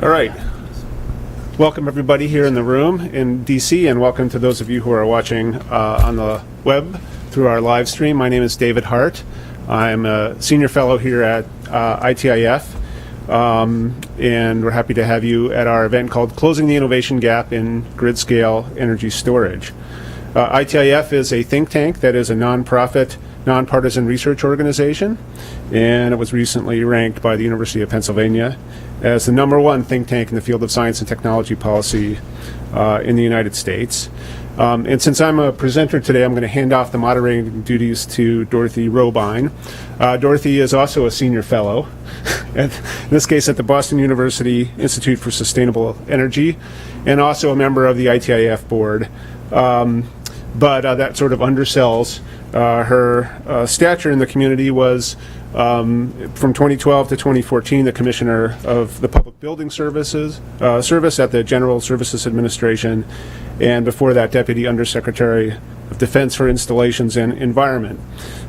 All right. Welcome everybody here in the room in DC, and welcome to those of you who are watching on the web through our live stream. My name is David Hart. I'm a senior fellow here at ITIF, and we're happy to have you at our event called Closing the Innovation Gap in Grid-Scale Energy Storage. ITIF is a think tank that is a nonprofit, nonpartisan research organization, and it was recently ranked by the University of Pennsylvania as the #1 think tank in the field of science and technology policy in the United States. And since I'm a presenter today, I'm going to hand off the moderating duties to Dorothy Robine. Dorothy is also a senior fellow, in this case at the Boston University Institute for Sustainable Energy, and also a member of the ITIF board. But that sort of undersells her stature in the community. Was from 2012 to 2014 the commissioner of the Public Building Services Service at the General Services Administration, and before that Deputy Undersecretary of Defense for Installations and Environment.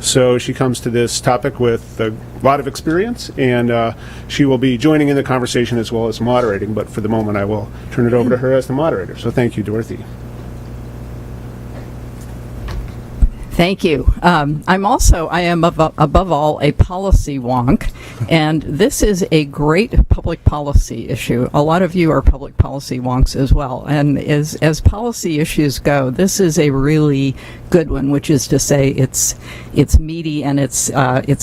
So she comes to this topic with a lot of experience, and she will be joining in the conversation as well as moderating, but for the moment I will turn it over to her as the moderator. So thank you, Dorothy. Thank you. I am above all a policy wonk, and this is a great public policy issue. A lot of you are public policy wonks as well, and as policy issues go, this is a really good one, which is to say it's meaty and it's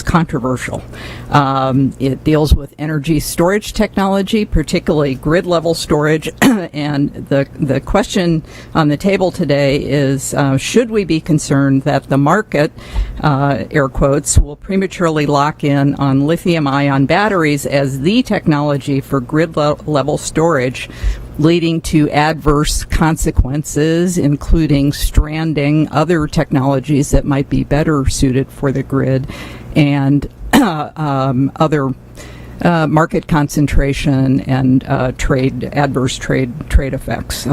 controversial. It deals with energy storage technology, particularly grid level storage, and the question on the table today is, should we be concerned that the market, air quotes, will prematurely lock in on lithium-ion batteries as the technology for grid level storage, leading to adverse consequences, including stranding other technologies that might be better suited for the grid, and other market concentration and adverse trade effects.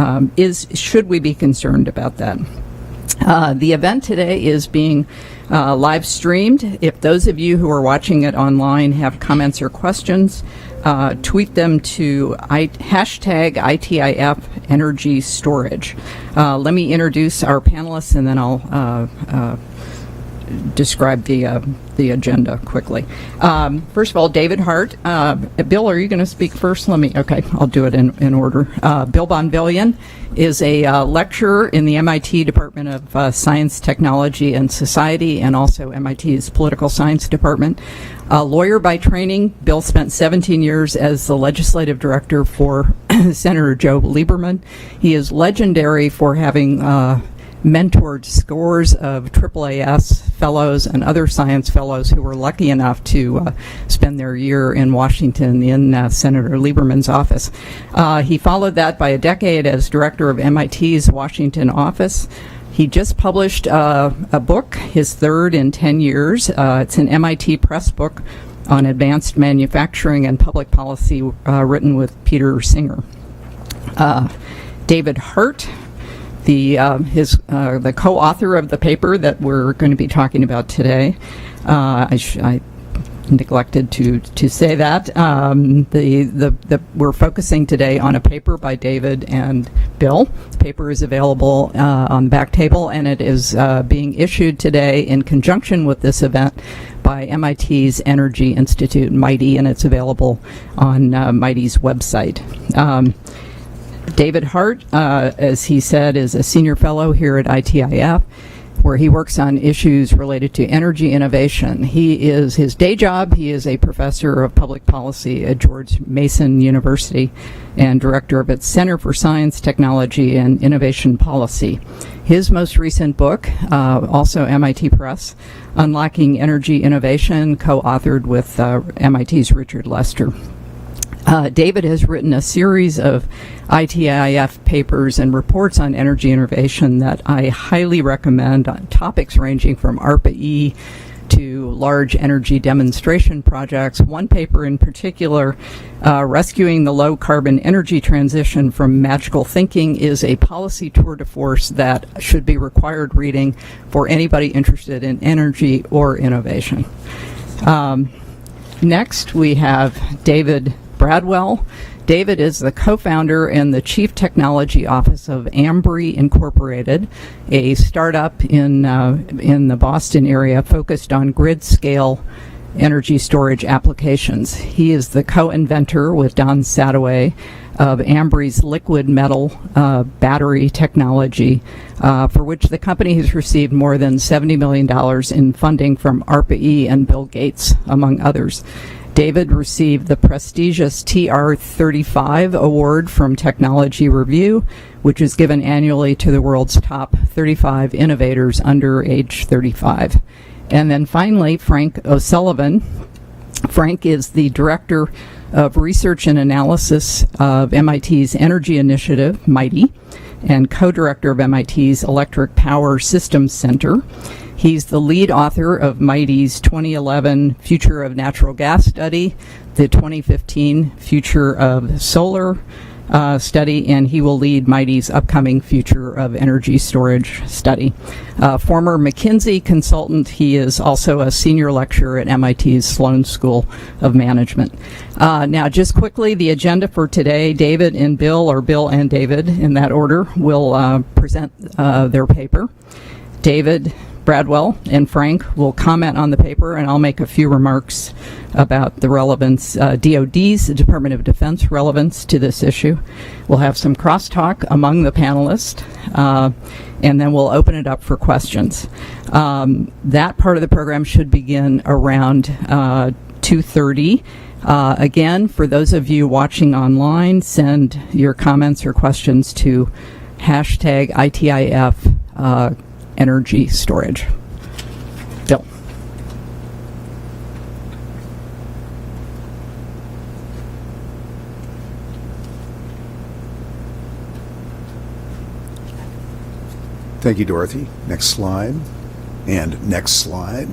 Should we be concerned about that? The event today is being live streamed. If those of you who are watching it online have comments or questions, tweet them to hashtag ITIF Energy Storage. Let me introduce our panelists, and then I'll describe the agenda quickly. First of all, David Hart. Bill, are you going to speak first? Okay, I'll do it in order. Bill Bonvillian is a lecturer in the MIT Department of Science, Technology, and Society, and also MIT's Political Science Department. A lawyer by training, Bill spent 17 years as the legislative director for Senator Joe Lieberman. He is legendary for having mentored scores of AAAS fellows and other science fellows who were lucky enough to spend their year in Washington in Senator Lieberman's office. He followed that by a decade as director of MIT's Washington office. He just published a book, his third in 10 years. It's an MIT press book on advanced manufacturing and public policy, written with Peter Singer. David Hart, the co-author of the paper that we're going to be talking about today. I neglected to say that. We're focusing today on a paper by David and Bill. The paper is available on the back table, and it is being issued today in conjunction with this event by MIT's Energy Institute, MITI, and it's available on MITI's website. David Hart, as he said, is a senior fellow here at ITIF, where he works on issues related to energy innovation. His day job, he is a professor of public policy at George Mason University and director of its Center for Science, Technology, and Innovation Policy. His most recent book, also MIT Press, Unlocking Energy Innovation, co-authored with MIT's Richard Lester. David has written a series of ITIF papers and reports on energy innovation that I highly recommend, on topics ranging from ARPA-E to large energy demonstration projects. One paper in particular, Rescuing the Low Carbon Energy Transition from Magical Thinking, is a policy tour de force that should be required reading for anybody interested in energy or innovation. Next, we have David Bradwell. David is the co-founder and the chief technology office of Ambry Incorporated, a startup in the Boston area focused on grid-scale energy storage applications. He is the co-inventor with Don Sadoway of Ambry's liquid metal battery technology, for which the company has received more than $70 million in funding from ARPA-E and Bill Gates, among others. David received the prestigious TR35 award from Technology Review, which is given annually to the world's top 35 innovators under age 35. And then finally, Frank O'Sullivan. Frank is the director of research and analysis of MIT's Energy Initiative, MITI, and co-director of MIT's Electric Power Systems Center. He's the lead author of MITI's 2011 Future of Natural Gas study, the 2015 Future of Solar study, and he will lead MITI's upcoming Future of Energy Storage study. Former McKinsey consultant, he is also a senior lecturer at MIT's Sloan School of Management. Now, just quickly, the agenda for today: David and Bill, or Bill and David, in that order, will present their paper. David, Bradwell, and Frank will comment on the paper, and I'll make a few remarks about the relevance, DoD's, the Department of Defense relevance to this issue. We'll have some crosstalk among the panelists, and then we'll open it up for questions. That part of the program should begin around 2:30. Again, for those of you watching online, send your comments or questions to hashtag ITIF energy storage. Bill. Thank you, Dorothy. Next slide. And next slide.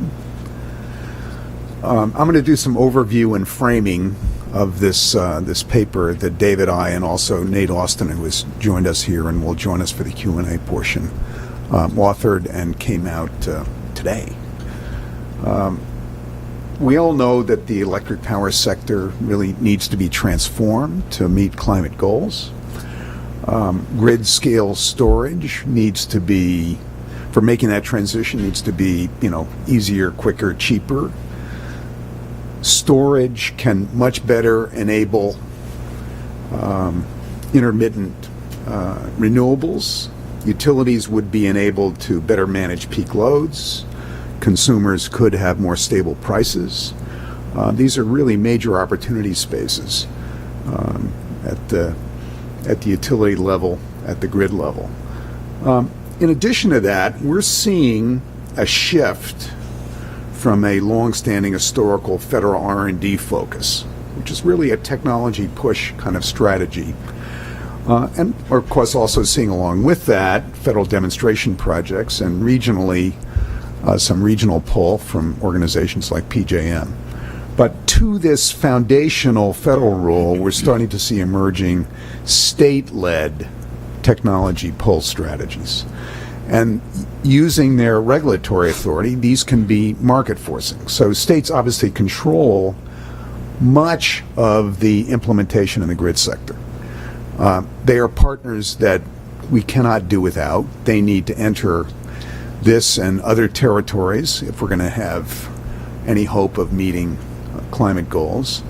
I'm going to do some overview and framing of this paper that David, I, and also Nate Austin, who has joined us here and will join us for the Q&A portion, authored and came out today. We all know that the electric power sector really needs to be transformed to meet climate goals. Grid scale storage needs to be, for making that transition, needs to be, easier, quicker, cheaper. Storage can much better enable intermittent renewables. Utilities would be enabled to better manage peak loads. Consumers could have more stable prices. These are really major opportunity spaces at the utility level, at the grid level. In addition to that, we're seeing a shift from a long-standing historical federal R&D focus, which is really a technology push kind of strategy. And we're, of course, also seeing along with that federal demonstration projects and regionally some regional pull from organizations like PJM. But to this foundational federal role, we're starting to see emerging state-led technology pull strategies. And using their regulatory authority, these can be market forcing. So states obviously control much of the implementation in the grid sector. They are partners that we cannot do without. They need to enter this and other territories if we're going to have any hope of meeting climate goals.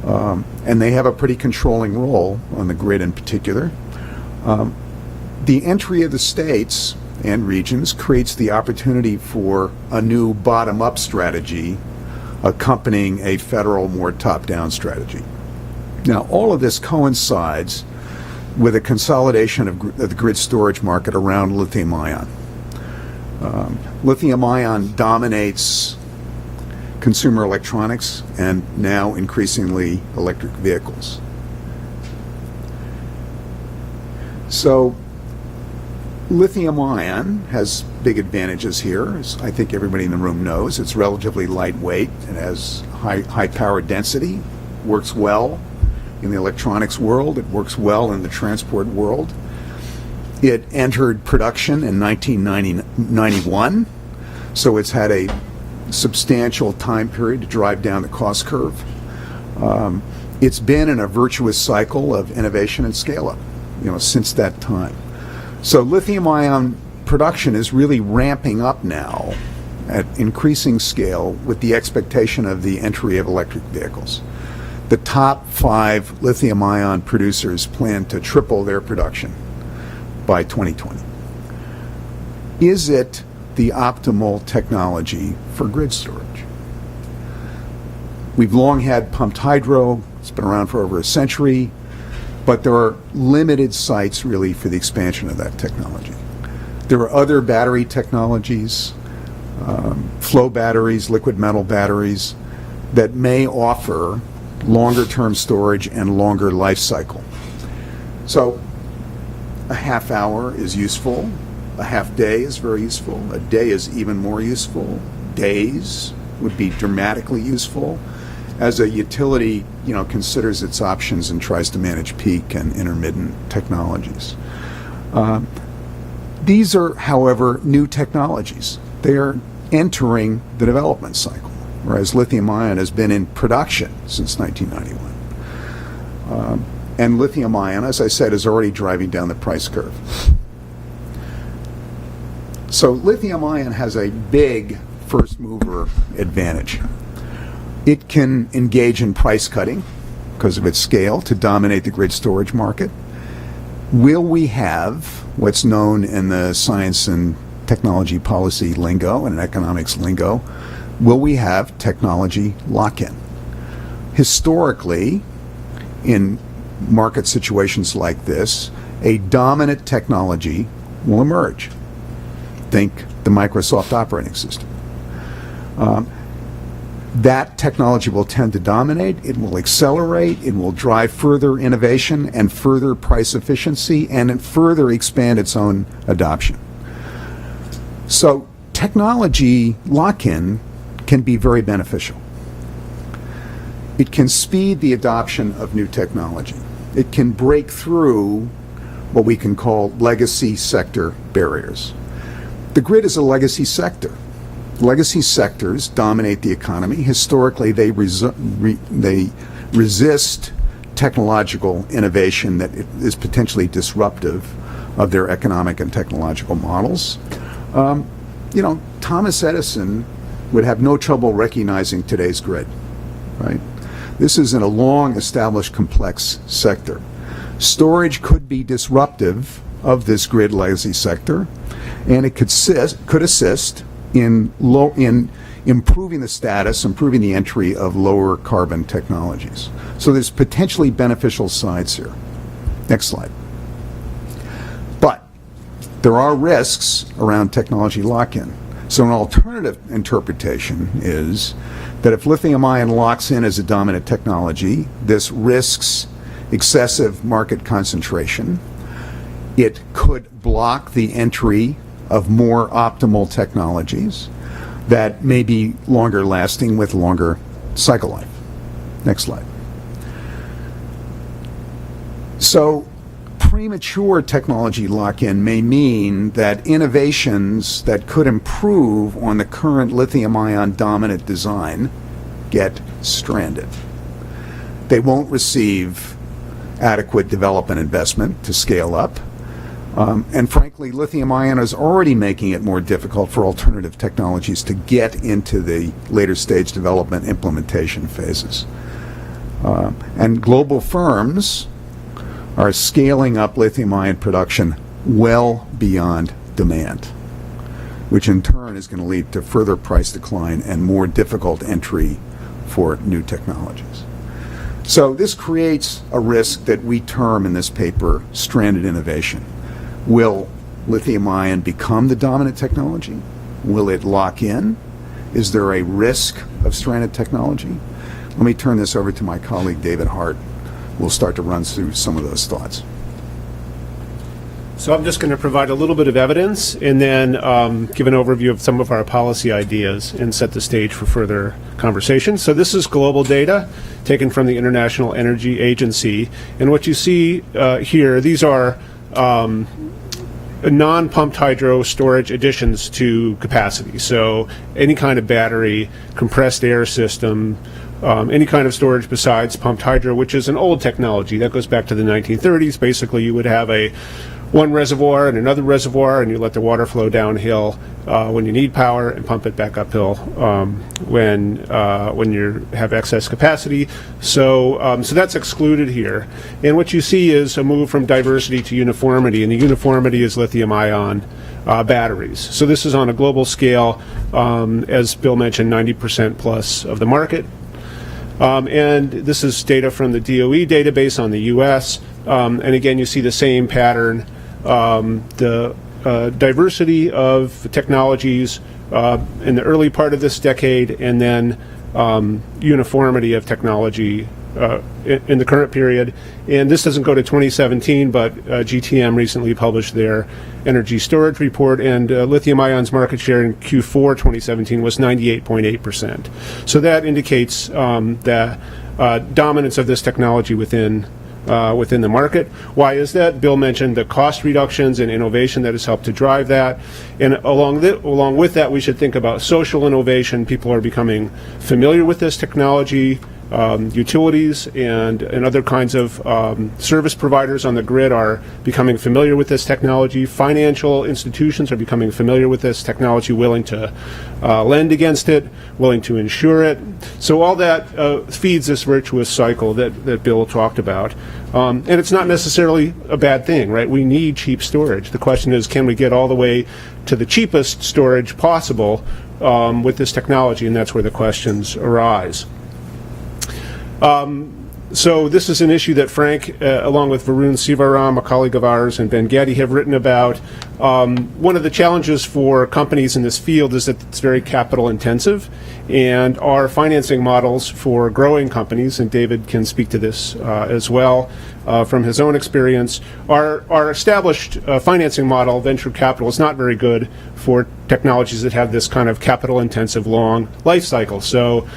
And they have a pretty controlling role on the grid in particular. The entry of the states and regions creates the opportunity for a new bottom-up strategy accompanying a federal, more top-down strategy. Now, all of this coincides with a consolidation of the grid storage market around lithium-ion. Lithium-ion dominates consumer electronics and now increasingly electric vehicles. So lithium-ion has big advantages here, as I think everybody in the room knows. It's relatively lightweight. It has high power density, works well in the electronics world. It works well in the transport world. It entered production in 1991, so it's had a substantial time period to drive down the cost curve. It's been in a virtuous cycle of innovation and scale-up, since that time. So lithium-ion production is really ramping up now at increasing scale with the expectation of the entry of electric vehicles. The top 5 lithium-ion producers plan to triple their production by 2020. Is it the optimal technology for grid storage? We've long had pumped hydro. It's been around for over a century, but there are limited sites really for the expansion of that technology. There are other battery technologies, flow batteries, liquid metal batteries, that may offer longer term storage and longer life cycle. So a half hour is useful, a half day is very useful, a day is even more useful, days would be dramatically useful as a utility considers its options and tries to manage peak and intermittent technologies. These are, however, new technologies. They are entering the development cycle, whereas lithium-ion has been in production since 1991. And lithium-ion, as I said, is already driving down the price curve. So lithium-ion has a big first-mover advantage. It can engage in price cutting because of its scale to dominate the grid storage market. Will we have what's known in the science and technology policy lingo and economics lingo, will we have technology lock-in? Historically, in market situations like this, a dominant technology will emerge. Think the Microsoft operating system. That technology will tend to dominate, it will accelerate, it will drive further innovation and further price efficiency, and further expand its own adoption. So technology lock-in can be very beneficial. It can speed the adoption of new technology. It can break through what we can call legacy sector barriers. The grid is a legacy sector. Legacy sectors dominate the economy. Historically, they resist technological innovation that is potentially disruptive of their economic and technological models. Thomas Edison would have no trouble recognizing today's grid, right? This is in a long-established, complex sector. Storage could be disruptive of this grid legacy sector, and it could assist in improving the status, improving the entry of lower carbon technologies. So there's potentially beneficial sides here. Next slide. But there are risks around technology lock-in. So an alternative interpretation is that if lithium-ion locks in as a dominant technology, this risks excessive market concentration. It could block the entry of more optimal technologies that may be longer lasting with longer cycle life. Next slide. So premature technology lock-in may mean that innovations that could improve on the current lithium-ion dominant design get stranded. They won't receive adequate development investment to scale up. And frankly, lithium-ion is already making it more difficult for alternative technologies to get into the later stage development implementation phases. And global firms are scaling up lithium-ion production well beyond demand, which in turn is going to lead to further price decline and more difficult entry for new technologies. So this creates a risk that we term in this paper stranded innovation. Will lithium-ion become the dominant technology? Will it lock in? Is there a risk of stranded technology? Let me turn this over to my colleague David Hart. We'll start to run through some of those thoughts. So I'm just going to provide a little bit of evidence and then give an overview of some of our policy ideas and set the stage for further conversation. So this is global data taken from the International Energy Agency. And what you see here, these are non-pumped hydro storage additions to capacity. So any kind of battery, compressed air system, any kind of storage besides pumped hydro, which is an old technology that goes back to the 1930s. Basically, you would have one reservoir and another reservoir, and you let the water flow downhill when you need power and pump it back uphill when you have excess capacity. So that's excluded here. And what you see is a move from diversity to uniformity, and the uniformity is lithium-ion batteries. So this is on a global scale, as Bill mentioned, 90% plus of the market. And this is data from the DOE database on the U.S. And again, you see the same pattern. The diversity of technologies in the early part of this decade, and then uniformity of technology in the current period. And this doesn't go to 2017, but GTM recently published their energy storage report, and lithium-ion's market share in Q4 2017 was 98.8%. So that indicates the dominance of this technology within the market. Why is that? Bill mentioned the cost reductions and innovation that has helped to drive that. And along with that, we should think about social innovation. People are becoming familiar with this technology. Utilities and other kinds of service providers on the grid are becoming familiar with this technology. Financial institutions are becoming familiar with this technology, willing to lend against it, willing to insure it. So all that feeds this virtuous cycle that Bill talked about. And it's not necessarily a bad thing, right? We need cheap storage. The question is, can we get all the way to the cheapest storage possible with this technology? And that's where the questions arise. So this is an issue that Frank, along with Varun Sivaram, a colleague of ours, and Ben Gaddy have written about. One of the challenges for companies in this field is that it's very capital intensive, and our financing models for growing companies, and David can speak to this as well from his own experience, our established financing model, venture capital, is not very good for technologies that have this kind of capital intensive long life cycle. So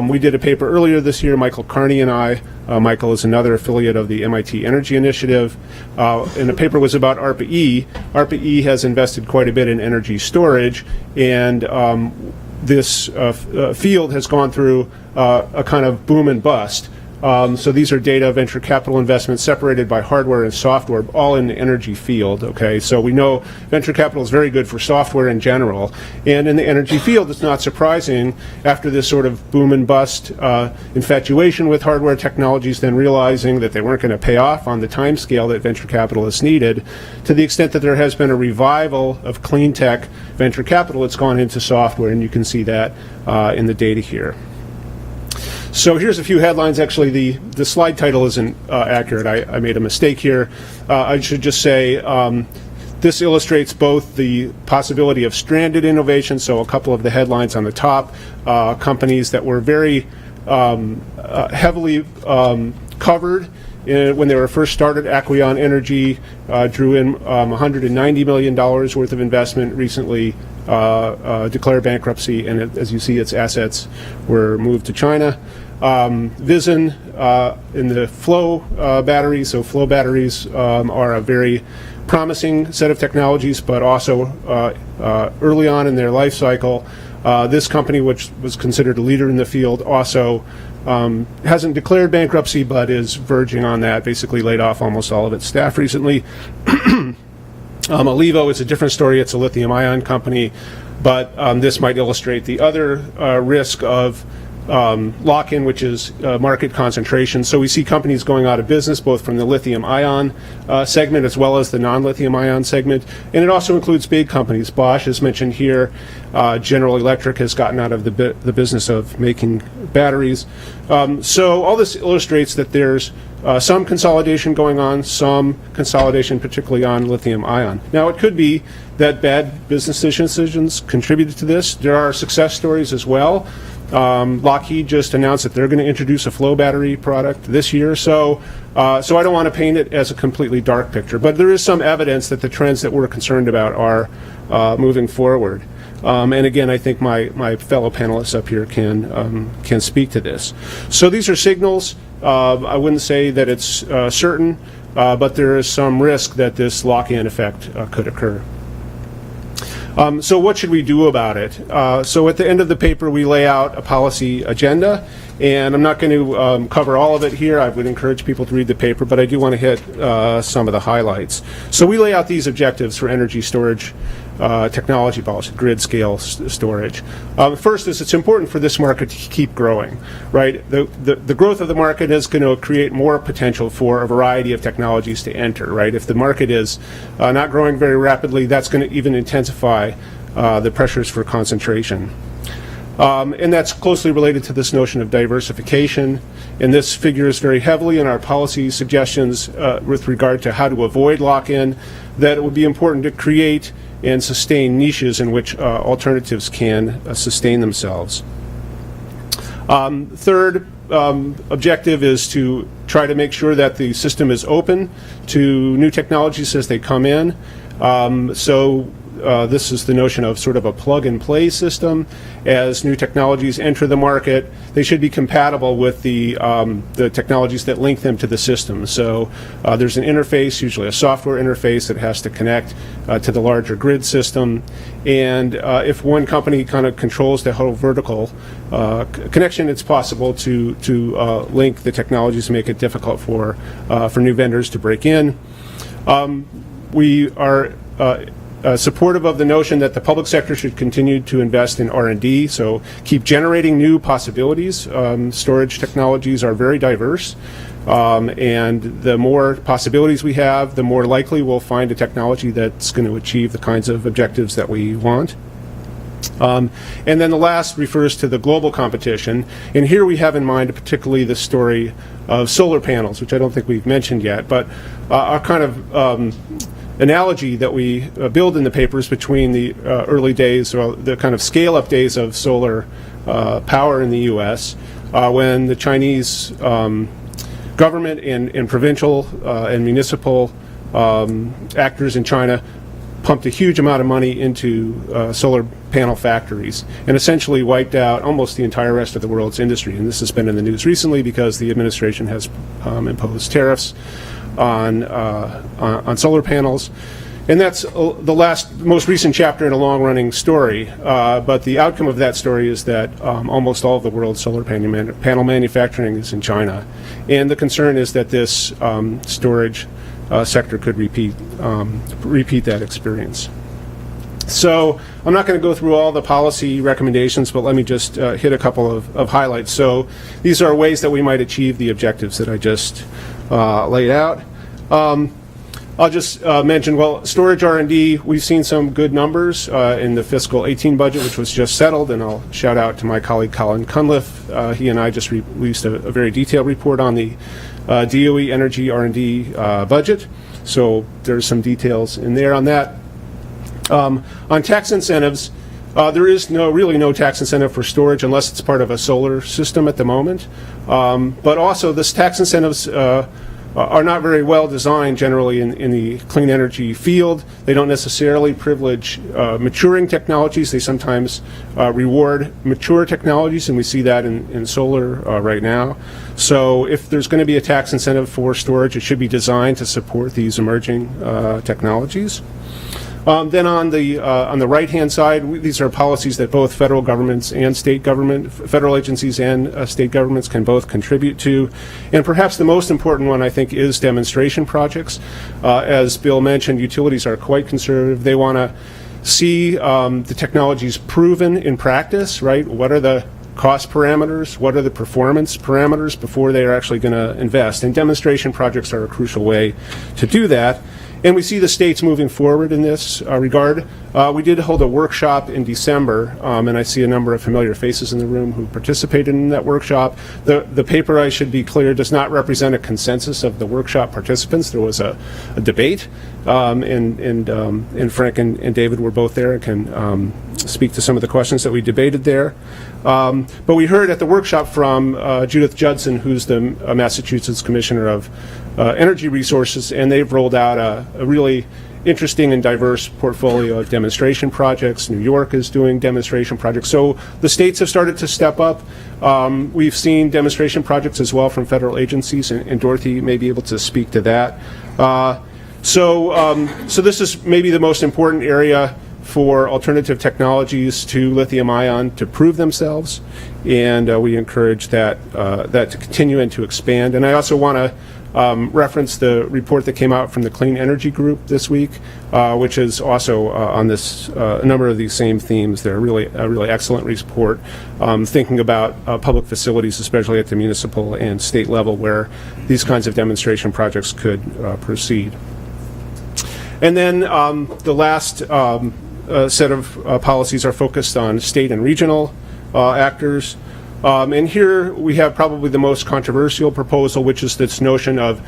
we did a paper earlier this year, Michael Carney and I. Michael is another affiliate of the MIT Energy Initiative, and the paper was about ARPA-E. ARPA-E has invested quite a bit in energy storage, and this field has gone through a kind of boom and bust. So these are data venture capital investments separated by hardware and software, all in the energy field, okay? So we know venture capital is very good for software in general. And in the energy field, it's not surprising, after this sort of boom and bust infatuation with hardware technologies, then realizing that they weren't going to pay off on the time scale that venture capitalists needed, to the extent that there has been a revival of clean tech venture capital, it's gone into software, and you can see that in the data here. So here's a few headlines. Actually, the slide title isn't accurate. I made a mistake here. I should just say this illustrates both the possibility of stranded innovation, so a couple of the headlines on the top, companies that were very heavily covered when they were first started. Acquion Energy drew in $190 million worth of investment recently, declared bankruptcy, and as you see, its assets were moved to China. Vision in the flow batteries. So flow batteries are a very promising set of technologies, but also early on in their life cycle. This company, which was considered a leader in the field, also hasn't declared bankruptcy, but is verging on that, basically laid off almost all of its staff recently. Alivo is a different story. It's a lithium-ion company, but this might illustrate the other risk of lock-in, which is market concentration. So we see companies going out of business, both from the lithium-ion segment as well as the non-lithium-ion segment. And it also includes big companies. Bosch is mentioned here. General Electric has gotten out of the business of making batteries. So all this illustrates that there's some consolidation going on, some consolidation particularly on lithium-ion. Now, it could be that bad business decisions contributed to this. There are success stories as well. Lockheed just announced that they're going to introduce a flow battery product this year. So I don't want to paint it as a completely dark picture, but there is some evidence that the trends that we're concerned about are moving forward. And again, I think my fellow panelists up here can speak to this. So these are signals. I wouldn't say that it's certain, but there is some risk that this lock-in effect could occur. So what should we do about it? So at the end of the paper, we lay out a policy agenda, and I'm not going to cover all of it here. I would encourage people to read the paper, but I do want to hit some of the highlights. So we lay out these objectives for energy storage technology policy, grid scale storage. First is it's important for this market to keep growing, right? The growth of the market is going to create more potential for a variety of technologies to enter, right? If the market is not growing very rapidly, that's going to even intensify the pressures for concentration. And that's closely related to this notion of diversification, and this figures very heavily in our policy suggestions with regard to how to avoid lock-in, that it would be important to create and sustain niches in which alternatives can sustain themselves. Third objective is to try to make sure that the system is open to new technologies as they come in. This is the notion of sort of a plug-and-play system. As new technologies enter the market, they should be compatible with the technologies that link them to the system. So there's an interface, usually a software interface, that has to connect to the larger grid system. And if one company kind of controls the whole vertical connection, it's possible to link the technologies and make it difficult for new vendors to break in. We are supportive of the notion that the public sector should continue to invest in R&D, so keep generating new possibilities. Storage technologies are very diverse, and the more possibilities we have, the more likely we'll find a technology that's going to achieve the kinds of objectives that we want. And then the last refers to the global competition, and here we have in mind particularly the story of solar panels, which I don't think we've mentioned yet, but our kind of analogy that we build in the papers between the early days, or the kind of scale-up days of solar power in the U.S., when the Chinese government and provincial and municipal actors in China pumped a huge amount of money into solar panel factories and essentially wiped out almost the entire rest of the world's industry. And this has been in the news recently because the administration has imposed tariffs on solar panels. And that's the most recent chapter in a long-running story. But the outcome of that story is that almost all of the world's solar panel manufacturing is in China. And the concern is that this storage sector could repeat that experience. So I'm not going to go through all the policy recommendations, but let me just hit a couple of highlights. So these are ways that we might achieve the objectives that I just laid out. I'll just mention, well, storage R&D, we've seen some good numbers in the fiscal 18 budget, which was just settled, and I'll shout out to my colleague Colin Cunliffe. He and I just released a very detailed report on the DOE energy R&D budget, so there's some details in there on that. On tax incentives, there is really no tax incentive for storage unless it's part of a solar system at the moment. But also, this tax incentives are not very well designed generally in the clean energy field. They don't necessarily privilege maturing technologies. They sometimes reward mature technologies, and we see that in solar right now. So if there's going to be a tax incentive for storage, it should be designed to support these emerging technologies. Then on the right-hand side, these are policies that both federal governments and federal agencies and state governments can both contribute to. And perhaps the most important one, I think, is demonstration projects. As Bill mentioned, utilities are quite conservative. They want to see the technologies proven in practice, right? What are the cost parameters? What are the performance parameters before they are actually going to invest? And demonstration projects are a crucial way to do that. And we see the states moving forward in this regard. We did hold a workshop in December, and I see a number of familiar faces in the room who participated in that workshop. The paper, I should be clear, does not represent a consensus of the workshop participants. There was a debate, and Frank and David were both there and can speak to some of the questions that we debated there. But we heard at the workshop from Judith Judson, who's the Massachusetts Commissioner of Energy Resources, and they've rolled out a really interesting and diverse portfolio of demonstration projects. New York is doing demonstration projects. So the states have started to step up. We've seen demonstration projects as well from federal agencies, and Dorothy may be able to speak to that. So this is maybe the most important area for alternative technologies to lithium-ion to prove themselves, and we encourage that to continue and to expand. And I also want to reference the report that came out from the Clean Energy Group this week, which is also on this a number of these same themes. They're a really excellent report, thinking about public facilities, especially at the municipal and state level, where these kinds of demonstration projects could proceed. And then the last set of policies are focused on state and regional actors. And here we have probably the most controversial proposal, which is this notion of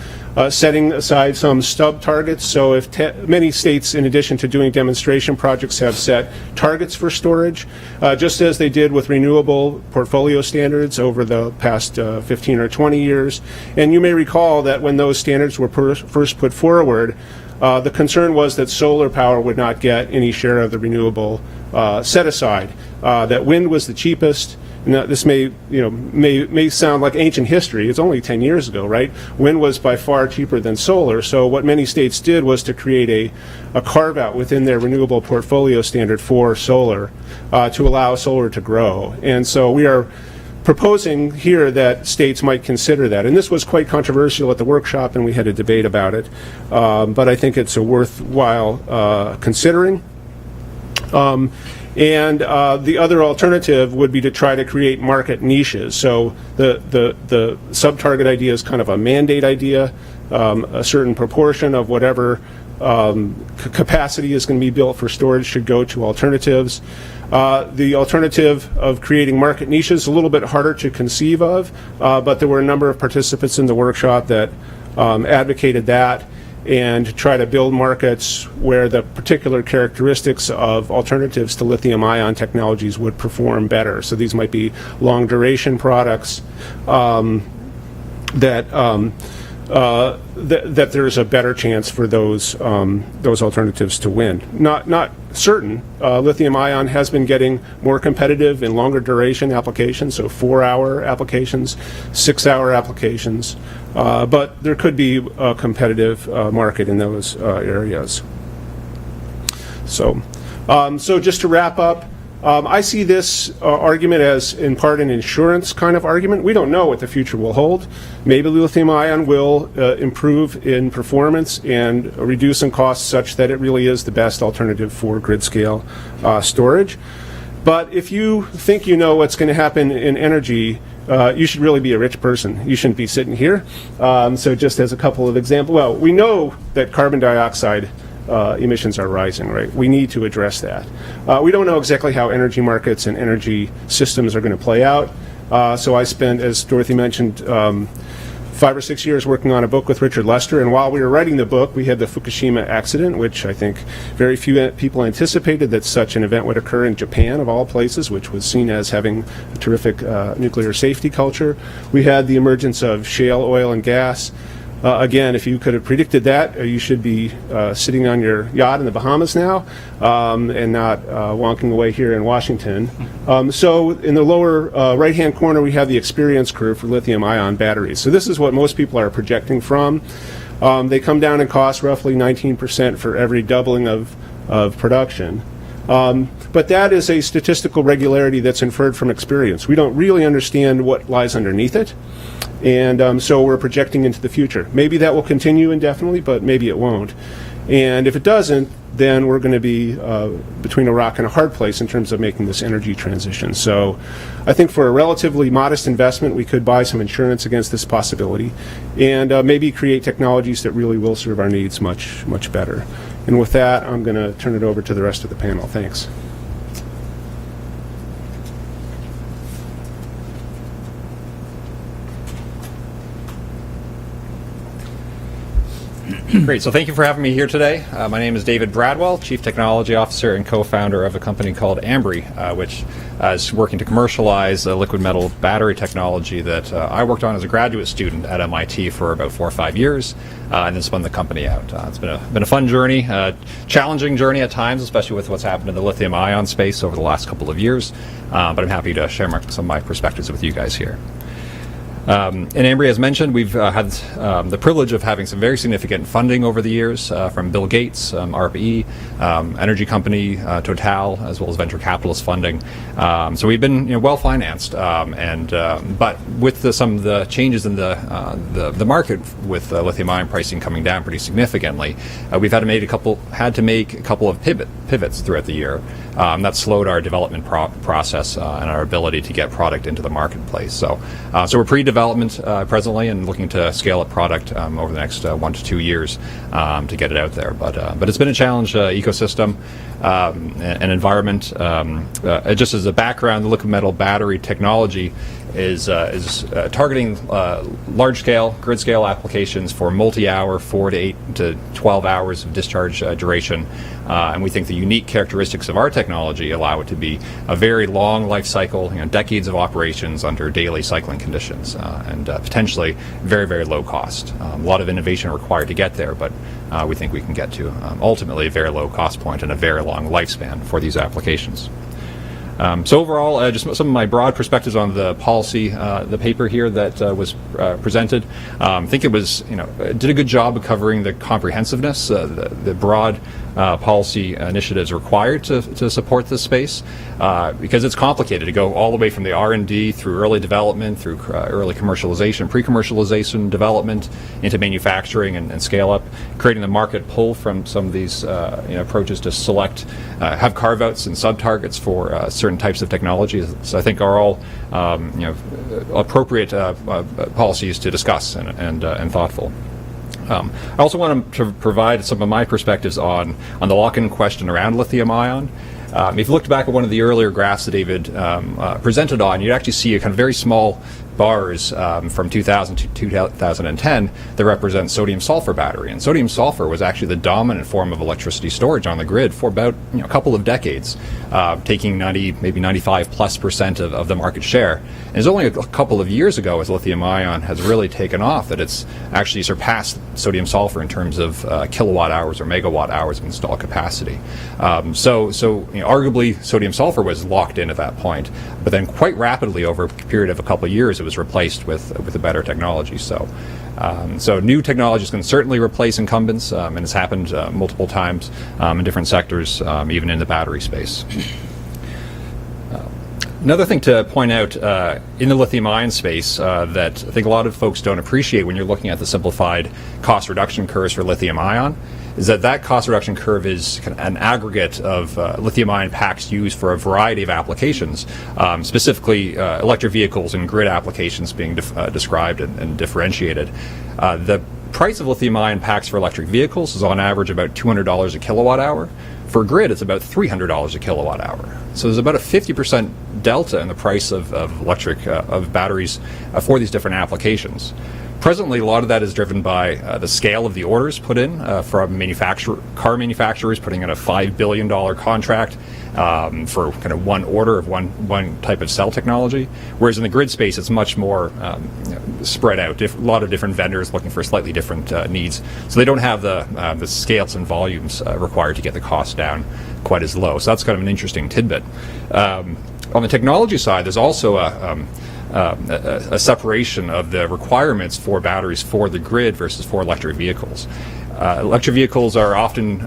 setting aside some stub targets. So if many states, in addition to doing demonstration projects, have set targets for storage, just as they did with renewable portfolio standards over the past 15 or 20 years. And you may recall that when those standards were first put forward, the concern was that solar power would not get any share of the renewable set aside, that wind was the cheapest. Now, this may sound like ancient history. It's only 10 years ago, right? Wind was by far cheaper than solar. So what many states did was to create a carve-out within their renewable portfolio standard for solar to allow solar to grow. And so we are proposing here that states might consider that. And this was quite controversial at the workshop, and we had a debate about it. But I think it's a worthwhile considering. And the other alternative would be to try to create market niches. So the sub-target idea is kind of a mandate idea. A certain proportion of whatever capacity is going to be built for storage should go to alternatives. The alternative of creating market niches is a little bit harder to conceive of, but there were a number of participants in the workshop that advocated that, and try to build markets where the particular characteristics of alternatives to lithium-ion technologies would perform better. So these might be long-duration products that there's a better chance for those alternatives to win. Not certain. Lithium-ion has been getting more competitive in longer duration applications, so 4-hour applications, 6-hour applications, but there could be a competitive market in those areas. So just to wrap up, I see this argument as, in part, an insurance kind of argument. We don't know what the future will hold. Maybe lithium-ion will improve in performance and reduce in costs such that it really is the best alternative for grid-scale storage. But if you think you know what's going to happen in energy, you should really be a rich person. You shouldn't be sitting here. So just as a couple of examples, well, we know that carbon dioxide emissions are rising, right? We need to address that. We don't know exactly how energy markets and energy systems are going to play out. So I spent, as Dorothy mentioned, 5 or 6 years working on a book with Richard Lester, and while we were writing the book, we had the Fukushima accident, which I think very few people anticipated that such an event would occur in Japan, of all places, which was seen as having a terrific nuclear safety culture. We had the emergence of shale oil and gas. Again, if you could have predicted that, you should be sitting on your yacht in the Bahamas now and not wonking away here in Washington. So in the lower right-hand corner, we have the experience curve for lithium-ion batteries. So this is what most people are projecting from. They come down in cost roughly 19% for every doubling of production. But that is a statistical regularity that's inferred from experience. We don't really understand what lies underneath it. And so we're projecting into the future. Maybe that will continue indefinitely, but maybe it won't. And if it doesn't, then we're going to be between a rock and a hard place in terms of making this energy transition. So I think for a relatively modest investment, we could buy some insurance against this possibility and maybe create technologies that really will serve our needs much, much better. And with that, I'm going to turn it over to the rest of the panel. Thanks. Great. So thank you for having me here today. My name is David Bradwell, Chief Technology Officer and co-founder of a company called Ambri, which is working to commercialize a liquid metal battery technology that I worked on as a graduate student at MIT for about 4 or 5 years, and then spun the company out. It's been a fun journey, challenging journey at times, especially with what's happened in the lithium-ion space over the last couple of years. But I'm happy to share some of my perspectives with you guys here. And Ambry, as mentioned, we've had the privilege of having some very significant funding over the years from Bill Gates, ARPA-E, energy company Total, as well as venture capitalist funding. So we've been well financed, but with some of the changes in the market with lithium-ion pricing coming down pretty significantly, we've had to make a couple of pivots throughout the year. That slowed our development process and our ability to get product into the marketplace. So we're pre-development presently and looking to scale up product over the next 1 to 2 years to get it out there. But it's been a challenge ecosystem and environment. Just as a background, the liquid metal battery technology is targeting large-scale, grid-scale applications for multi-hour, 4 to 8 to 12 hours of discharge duration. And we think the unique characteristics of our technology allow it to be a very long life cycle, decades of operations under daily cycling conditions, and potentially very, very low cost. A lot of innovation required to get there, but we think we can get to ultimately a very low cost point and a very long lifespan for these applications. So overall, just some of my broad perspectives on the policy, the paper here that was presented. I think it was, did a good job of covering the comprehensiveness, the broad policy initiatives required to support this space, because it's complicated to go all the way from the R&D through early development, through early commercialization, pre-commercialization development, into manufacturing and scale up, creating the market pull from some of these approaches to select, have carve-outs and sub-targets for certain types of technologies. So I think are all appropriate policies to discuss and thoughtful. I also want to provide some of my perspectives on the lock-in question around lithium-ion. If you looked back at one of the earlier graphs that David presented on, you'd actually see a kind of very small bars from 2000 to 2010 that represent sodium-sulfur battery. And sodium-sulfur was actually the dominant form of electricity storage on the grid for about a couple of decades, taking 90, maybe 95+% of the market share. And it's only a couple of years ago, as lithium-ion has really taken off, that it's actually surpassed sodium-sulfur in terms of kilowatt hours or megawatt hours of installed capacity. So arguably sodium-sulfur was locked in at that point, but then quite rapidly over a period of a couple of years, it was replaced with a better technology. So new technologies can certainly replace incumbents, and it's happened multiple times in different sectors, even in the battery space. Another thing to point out in the lithium-ion space that I think a lot of folks don't appreciate when you're looking at the simplified cost reduction curves for lithium-ion is that cost reduction curve is kind of an aggregate of lithium-ion packs used for a variety of applications, specifically electric vehicles and grid applications being described and differentiated. The price of lithium-ion packs for electric vehicles is on average about $200 a kilowatt hour. For grid, it's about $300 a kilowatt hour. So there's about a 50% delta in the price of batteries for these different applications. Presently, a lot of that is driven by the scale of the orders put in from car manufacturers putting in a $5 billion contract for kind of one order of one type of cell technology. Whereas in the grid space, it's much more spread out. A lot of different vendors looking for slightly different needs. So they don't have the scales and volumes required to get the cost down quite as low. So that's kind of an interesting tidbit. On the technology side, there's also a separation of the requirements for batteries for the grid versus for electric vehicles. Electric vehicles are often,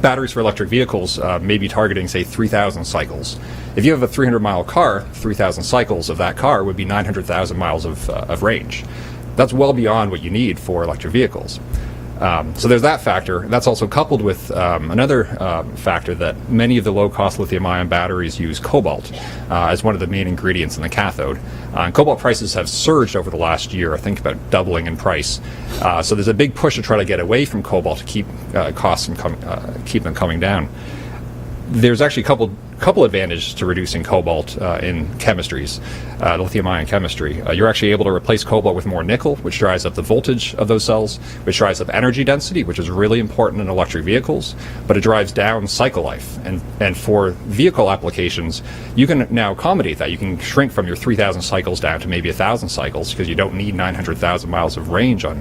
batteries for electric vehicles may be targeting, say, 3,000 cycles. If you have a 300-mile car, 3,000 cycles of that car would be 900,000 miles of range. That's well beyond what you need for electric vehicles. So there's that factor. That's also coupled with another factor that many of the low-cost lithium-ion batteries use cobalt as one of the main ingredients in the cathode. And cobalt prices have surged over the last year, I think about doubling in price. So there's a big push to try to get away from cobalt to keep costs from keep them coming down. There's actually a couple advantages to reducing cobalt in chemistries, lithium-ion chemistry. You're actually able to replace cobalt with more nickel, which drives up the voltage of those cells, which drives up energy density, which is really important in electric vehicles, but it drives down cycle life. And for vehicle applications, you can now accommodate that. You can shrink from your 3,000 cycles down to maybe 1,000 cycles because you don't need 900,000 miles of range on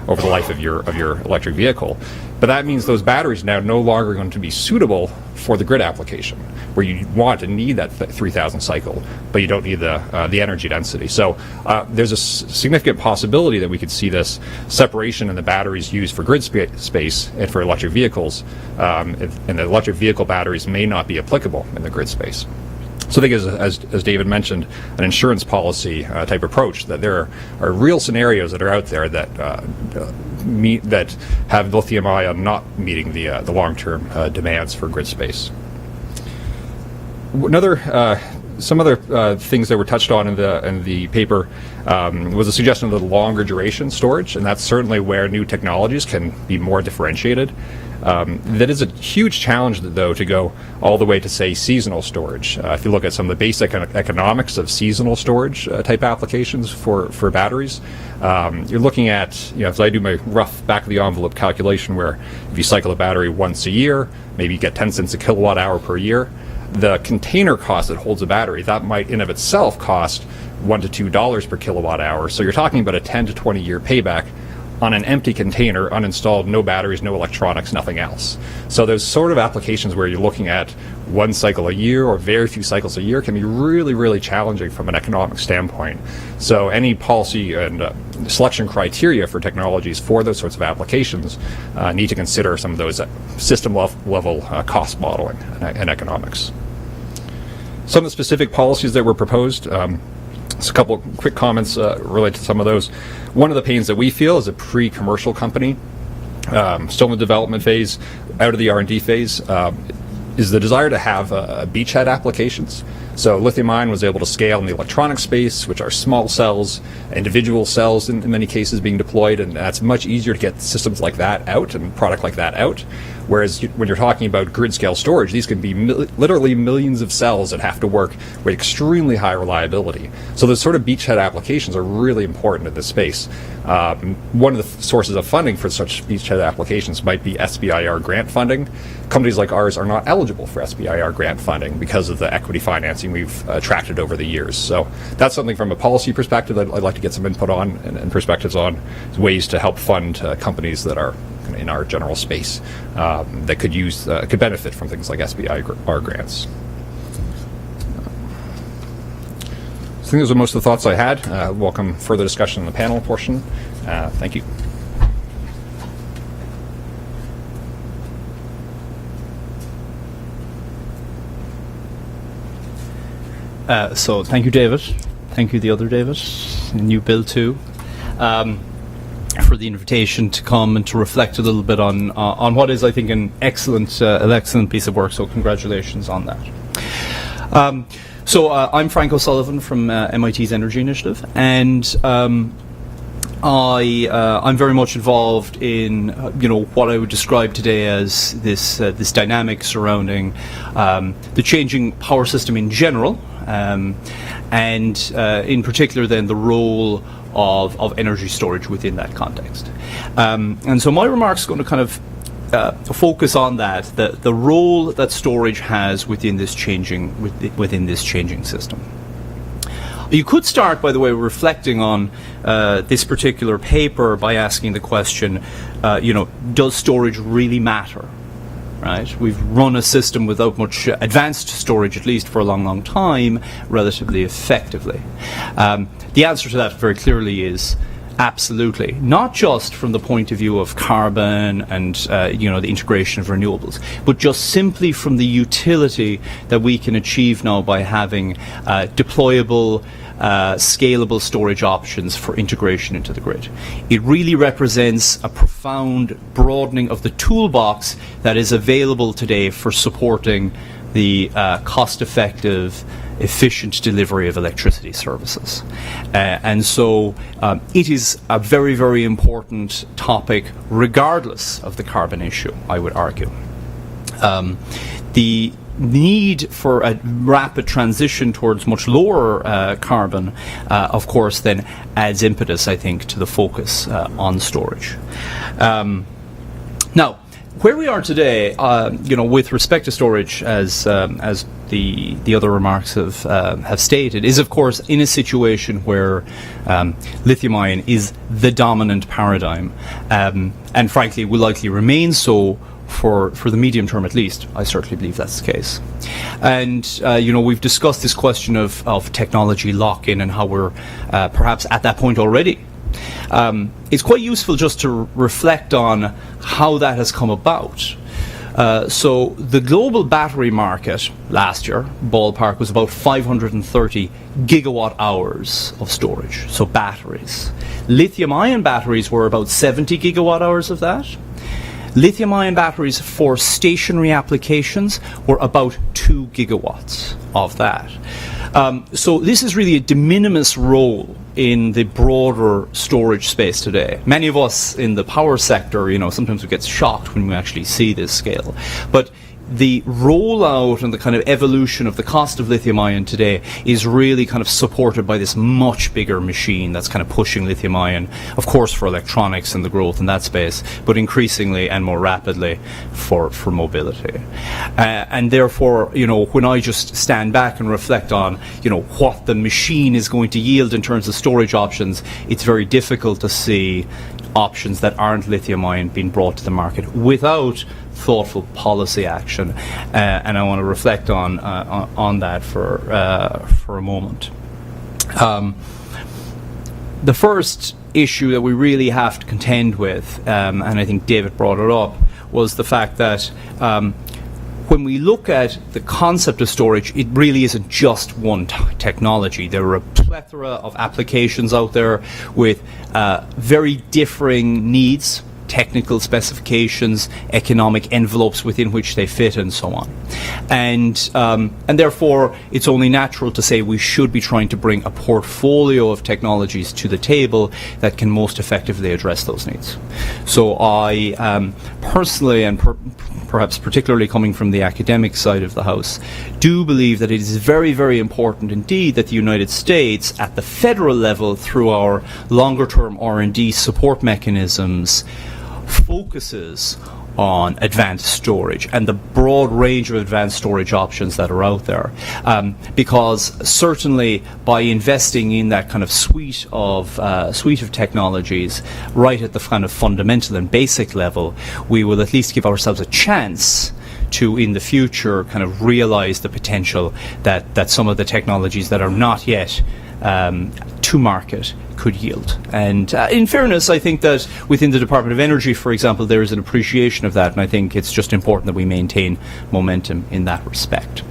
over the life of your electric vehicle. But that means those batteries now no longer going to be suitable for the grid application, where you want and need that 3,000 cycle, but you don't need the energy density. So there's a significant possibility that we could see this separation in the batteries used for grid space and for electric vehicles, and the electric vehicle batteries may not be applicable in the grid space. So I think, as David mentioned, an insurance policy type approach, that there are real scenarios that are out there that that have lithium-ion not meeting the long-term demands for grid space. Some other things that were touched on in the paper was a suggestion of the longer duration storage, and that's certainly where new technologies can be more differentiated. That is a huge challenge, though, to go all the way to, say, seasonal storage. If you look at some of the basic economics of seasonal storage type applications for batteries, you're looking at, if I do my rough back-of-the-envelope calculation, where if you cycle a battery once a year, maybe you get 10 cents a kilowatt hour per year, the container cost that holds a battery, that might in of itself cost $1 to $2 per kilowatt hour. So you're talking about a 10 to 20 year payback on an empty container, uninstalled, no batteries, no electronics, nothing else. So those sort of applications where you're looking at one cycle a year or very few cycles a year can be really, really challenging from an economic standpoint. So any policy and selection criteria for technologies for those sorts of applications need to consider some of those system level cost modeling and economics. Some of the specific policies that were proposed, just a couple quick comments related to some of those. One of the pains that we feel as a pre-commercial company, still in the development phase, out of the R&D phase, is the desire to have beachhead applications. So lithium-ion was able to scale in the electronic space, which are small cells, individual cells in many cases being deployed, and that's much easier to get systems like that out and product like that out. Whereas when you're talking about grid-scale storage, these can be literally millions of cells that have to work with extremely high reliability. So those sort of beachhead applications are really important in this space. One of the sources of funding for such beachhead applications might be SBIR grant funding. Companies like ours are not eligible for SBIR grant funding because of the equity financing we've attracted over the years. So that's something from a policy perspective that I'd like to get some input on and perspectives on, ways to help fund companies that are in our general space that could benefit from things like SBIR grants. I think those are most of the thoughts I had. Welcome further discussion in the panel portion. Thank you. So thank you, David. Thank you, the other David, and you, Bill, too, for the invitation to come and to reflect a little bit on what is, I think, an excellent piece of work. So congratulations on that. So I'm Frank O'Sullivan from MIT's Energy Initiative, and I'm very much involved in what I would describe today as this dynamic surrounding the changing power system in general, and in particular then the role of energy storage within that context. And so my remarks are going to kind of focus on that, the role that storage has within this changing system. You could start, by the way, reflecting on this particular paper by asking the question, does storage really matter? Right? We've run a system without much advanced storage, at least for a long, long time, relatively effectively. The answer to that very clearly is absolutely. Not just from the point of view of carbon and the integration of renewables, but just simply from the utility that we can achieve now by having deployable, scalable storage options for integration into the grid. It really represents a profound broadening of the toolbox that is available today for supporting the cost-effective, efficient delivery of electricity services. And so it is a very, very important topic regardless of the carbon issue, I would argue. The need for a rapid transition towards much lower carbon, of course, then adds impetus, I think, to the focus on storage. Now, where we are today, with respect to storage, as the other remarks have stated, is of course in a situation where lithium-ion is the dominant paradigm, and frankly will likely remain so for the medium term at least. I certainly believe that's the case. And, we've discussed this question of technology lock-in and how we're perhaps at that point already. It's quite useful just to reflect on how that has come about. So the global battery market last year, ballpark, was about 530 gigawatt hours of storage, so batteries. Lithium-ion batteries were about 70 gigawatt hours of that. Lithium-ion batteries for stationary applications were about 2 gigawatts of that. So this is really a de minimis role in the broader storage space today. Many of us in the power sector, sometimes we get shocked when we actually see this scale. But the rollout and the kind of evolution of the cost of lithium-ion today is really kind of supported by this much bigger machine that's kind of pushing lithium-ion, of course, for electronics and the growth in that space, but increasingly and more rapidly for mobility. And therefore, when I just stand back and reflect on, what the machine is going to yield in terms of storage options, it's very difficult to see options that aren't lithium-ion being brought to the market without thoughtful policy action, and I want to reflect on that for a moment. The first issue that we really have to contend with, and I think David brought it up, was the fact that when we look at the concept of storage, it really isn't just one technology. There are a plethora of applications out there with very differing needs, technical specifications, economic envelopes within which they fit, and so on. And therefore, it's only natural to say we should be trying to bring a portfolio of technologies to the table that can most effectively address those needs. So I personally, and perhaps particularly coming from the academic side of the house, do believe that it is very, very important indeed that the United States, at the federal level, through our longer-term R&D support mechanisms, focuses on advanced storage and the broad range of advanced storage options that are out there. Because certainly by investing in that kind of suite of technologies right at the kind of fundamental and basic level, we will at least give ourselves a chance to, in the future, kind of realize the potential that some of the technologies that are not yet to market could yield. And in fairness, I think that within the Department of Energy, for example, there is an appreciation of that, and I think it's just important that we maintain momentum in that respect.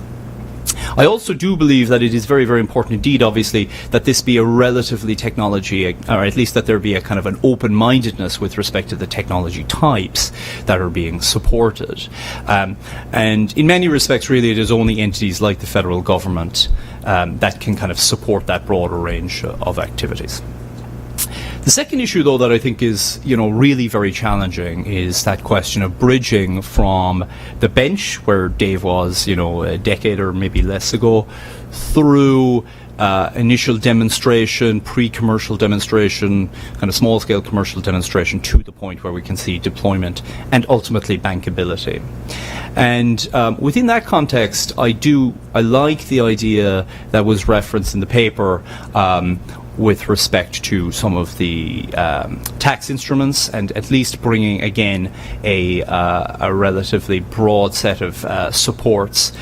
I also do believe that it is very, very important indeed, obviously, that this be a relatively technology, or at least that there be a kind of an open-mindedness with respect to the technology types that are being supported. And in many respects, really, it is only entities like the federal government that can kind of support that broader range of activities. The second issue, though, that I think is, really very challenging is that question of bridging from the bench, where Dave was, a decade or maybe less ago, through initial demonstration, pre-commercial demonstration, kind of small-scale commercial demonstration, to the point where we can see deployment and ultimately bankability. And within that context, I like the idea that was referenced in the paper with respect to some of the tax instruments, and at least bringing again a relatively broad set of supports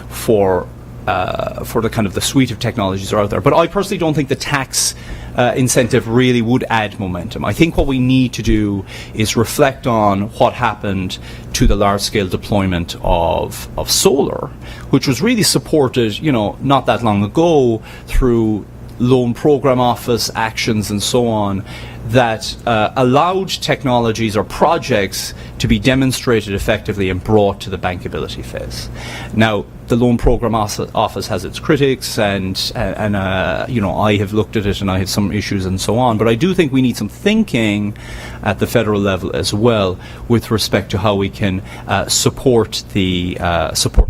for the kind of the suite of technologies that are out there. But I personally don't think the tax incentive really would add momentum. I think what we need to do is reflect on what happened to the large-scale deployment of solar, which was really supported, not that long ago through Loan Program Office actions and so on, that allowed technologies or projects to be demonstrated effectively and brought to the bankability phase. Now, the Loan Program Office has its critics, and I have looked at it and I have some issues and so on, but I do think we need some thinking at the federal level as well with respect to how we can support the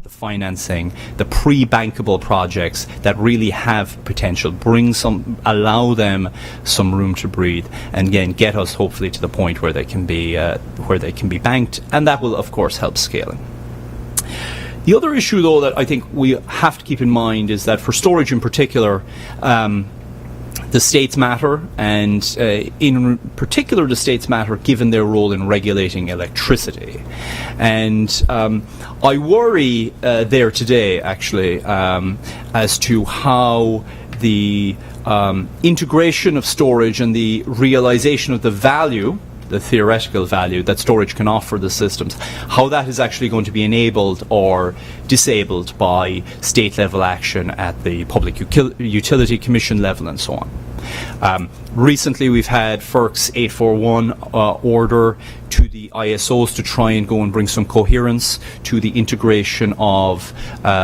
financing, the pre-bankable projects that really have potential, allow them some room to breathe, and again get us hopefully to the point where they can be banked, and that will of course help scaling. The other issue, though, that I think we have to keep in mind is that for storage in particular, the the states matter, and in particular the states matter given their role in regulating electricity. And I worry there today, actually, as to how the integration of storage and the realization of the value, the theoretical value that storage can offer the systems, how that is actually going to be enabled or disabled by state level action at the Public Utility Commission level and so on. Recently we've had FERC's 841 order to the ISOs to try and go and bring some coherence to the integration of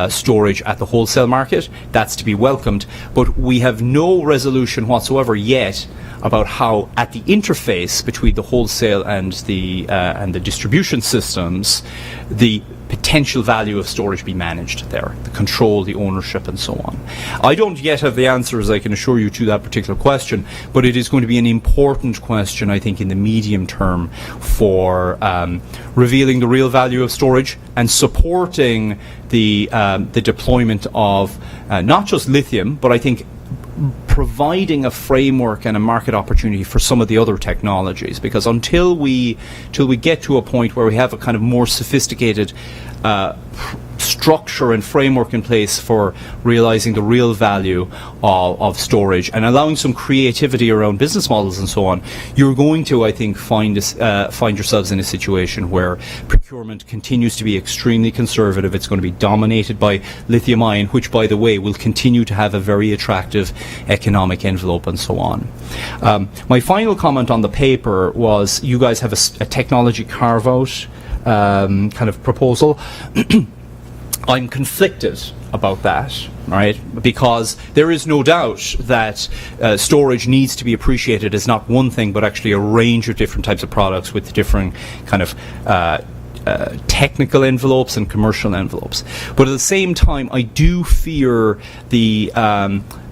storage at the wholesale market. That's to be welcomed, but we have no resolution whatsoever yet about how at the interface between the wholesale and the distribution systems the potential value of storage be managed there, the control, the ownership and so on. I don't yet have the answers, I can assure you, to that particular question, but it is going to be an important question, I think, in the medium term for revealing the real value of storage and supporting the deployment of not just lithium, but I think providing a framework and a market opportunity for some of the other technologies, because until we get to a point where we have a kind of more sophisticated structure and framework in place for realizing the real value of storage and allowing some creativity around business models and so on, you're going to, I think, find yourselves in a situation where procurement continues to be extremely conservative. It's going to be dominated by lithium-ion, which, by the way, will continue to have a very attractive economic envelope and so on. My final comment on the paper was you guys have a technology carve-out kind of proposal. I'm conflicted about that, right? Because there is no doubt that storage needs to be appreciated as not one thing, but actually a range of different types of products with different kind of technical envelopes and commercial envelopes. But at the same time, I do fear the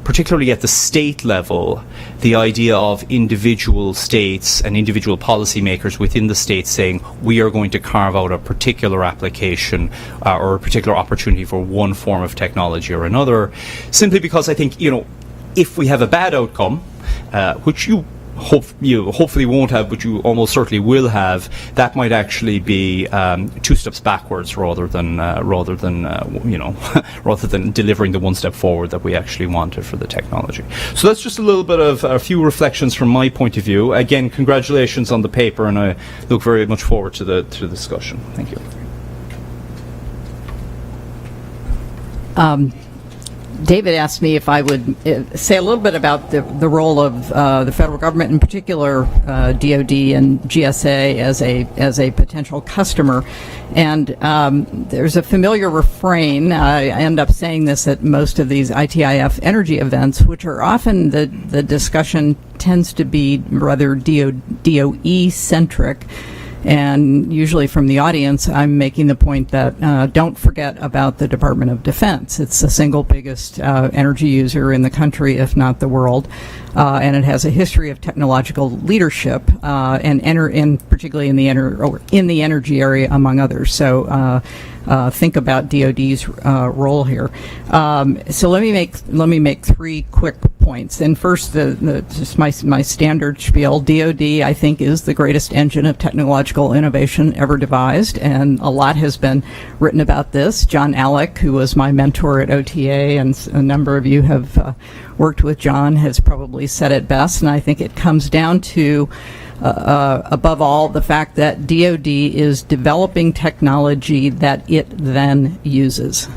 particularly at the state level, the idea of individual states and individual policymakers within the state saying we are going to carve out a particular application or a particular opportunity for one form of technology or another, simply because I think, you know, if we have a bad outcome, which you hopefully won't have, but you almost certainly will have, that might actually be 2 steps backwards rather than delivering the 1 step forward that we actually wanted for the technology. So that's just a little bit of a few reflections from my point of view. Again, congratulations on the paper, and I look very much forward to the discussion. Thank you. David asked me if I would say a little bit about the role of the federal government, in particular DoD and GSA as a potential customer. And there's a familiar refrain. I end up saying this at most of these ITIF energy events, which are often the discussion tends to be rather DOE centric. And usually from the audience, I'm making the point that don't forget about the Department of Defense. It's the single biggest energy user in the country, if not the world, and it has a history of technological leadership, and particularly in the energy area, among others. So think about DoD's role here. So let me make 3 quick points. And first, just my standard spiel. DoD, I think, is the greatest engine of technological innovation ever devised, and a lot has been written about this. John Alec, who was my mentor at OTA, and a number of you have worked with John, has probably said it best, and I think it comes down to above all, the fact that DoD is developing technology that it then uses.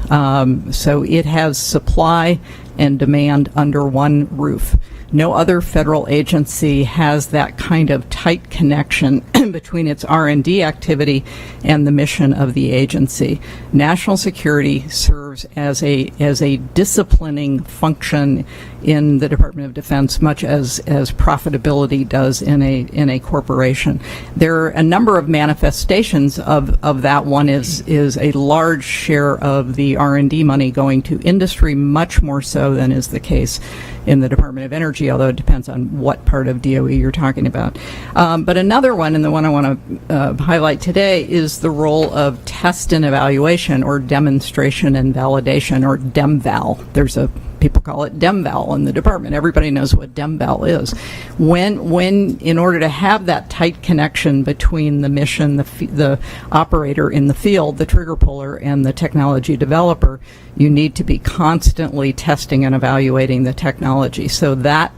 So it has supply and demand under one roof. No other federal agency has that kind of tight connection between its R&D activity and the mission of the agency. National security serves as a disciplining function in the Department of Defense, much as profitability does in a corporation. There are a number of manifestations of that. One is a large share of the R&D money going to industry, much more so than is the case in the Department of Energy, although it depends on what part of DOE you're talking about. But another one, and the one I want to highlight today, is the role of test and evaluation, or demonstration and validation, or DEMVAL. There's a people call it DEMVAL in the department. Everybody knows what DEMVAL is. When in order to have that tight connection between the mission, the operator in the field, the trigger puller, and the technology developer, you need to be constantly testing and evaluating the technology. So that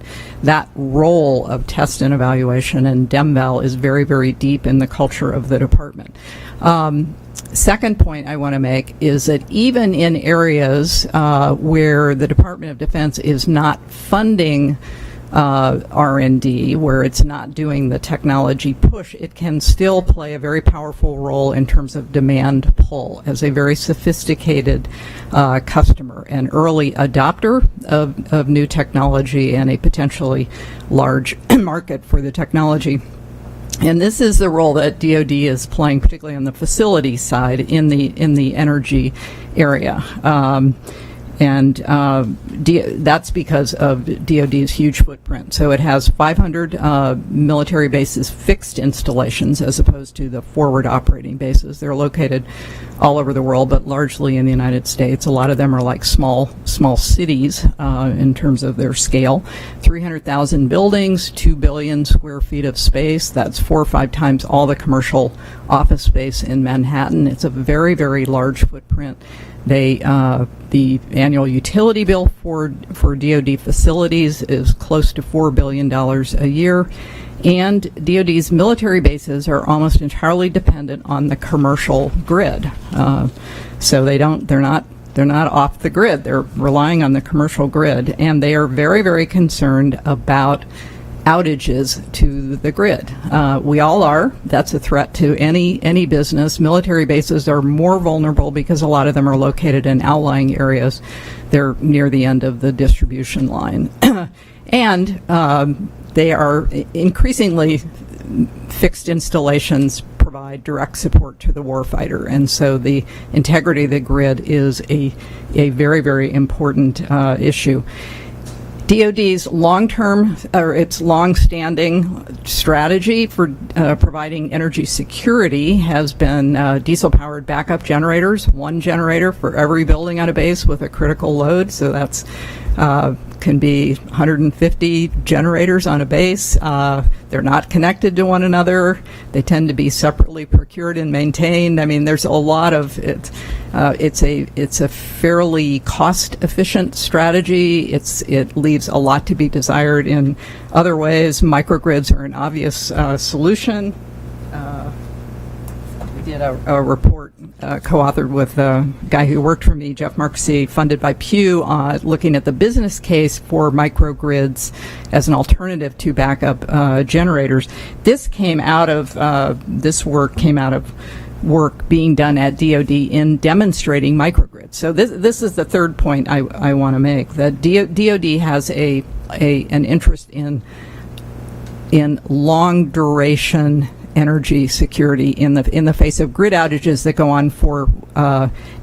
role of test and evaluation and DEMVAL is very, very deep in the culture of the department. Second point I want to make is that even in areas where the Department of Defense is not funding R&D, where it's not doing the technology push, it can still play a very powerful role in terms of demand pull as a very sophisticated customer, an early adopter of new technology, and a potentially large market for the technology. And this is the role that DoD is playing, particularly on the facility side in the energy area. That's because of DoD's huge footprint. So it has 500 military bases, fixed installations, as opposed to the forward operating bases. They're located all over the world, but largely in the United States. A lot of them are like small cities in terms of their scale. 300,000 buildings, 2 billion square feet of space. That's 4 or 5 times all the commercial office space in Manhattan. It's a very, very large footprint. The annual utility bill for DoD facilities is close to $4 billion a year, and DoD's military bases are almost entirely dependent on the commercial grid. So they're not off the grid. They're relying on the commercial grid, and they are very, very concerned about outages to the grid. We all are. That's a threat to any business. Military bases are more vulnerable because a lot of them are located in outlying areas. They're near the end of the distribution line. And they are increasingly fixed installations provide direct support to the warfighter. And so the integrity of the grid is a very, very important issue. DoD's its long-standing strategy for providing energy security has been diesel-powered backup generators, 1 generator for every building on a base with a critical load. So that's can be 150 generators on a base. They're not connected to one another. They tend to be separately procured and maintained. I mean, there's a lot of it. It's a fairly cost-efficient strategy. It leaves a lot to be desired in other ways. Microgrids are an obvious solution. We did a report co-authored with a guy who worked for me, Jeff Marquis, funded by Pew, looking at the business case for microgrids as an alternative to backup generators. This work came out of work being done at DoD in demonstrating microgrids. So this is the third point I want to make, that DoD has an interest in long duration energy security in the face of grid outages that go on for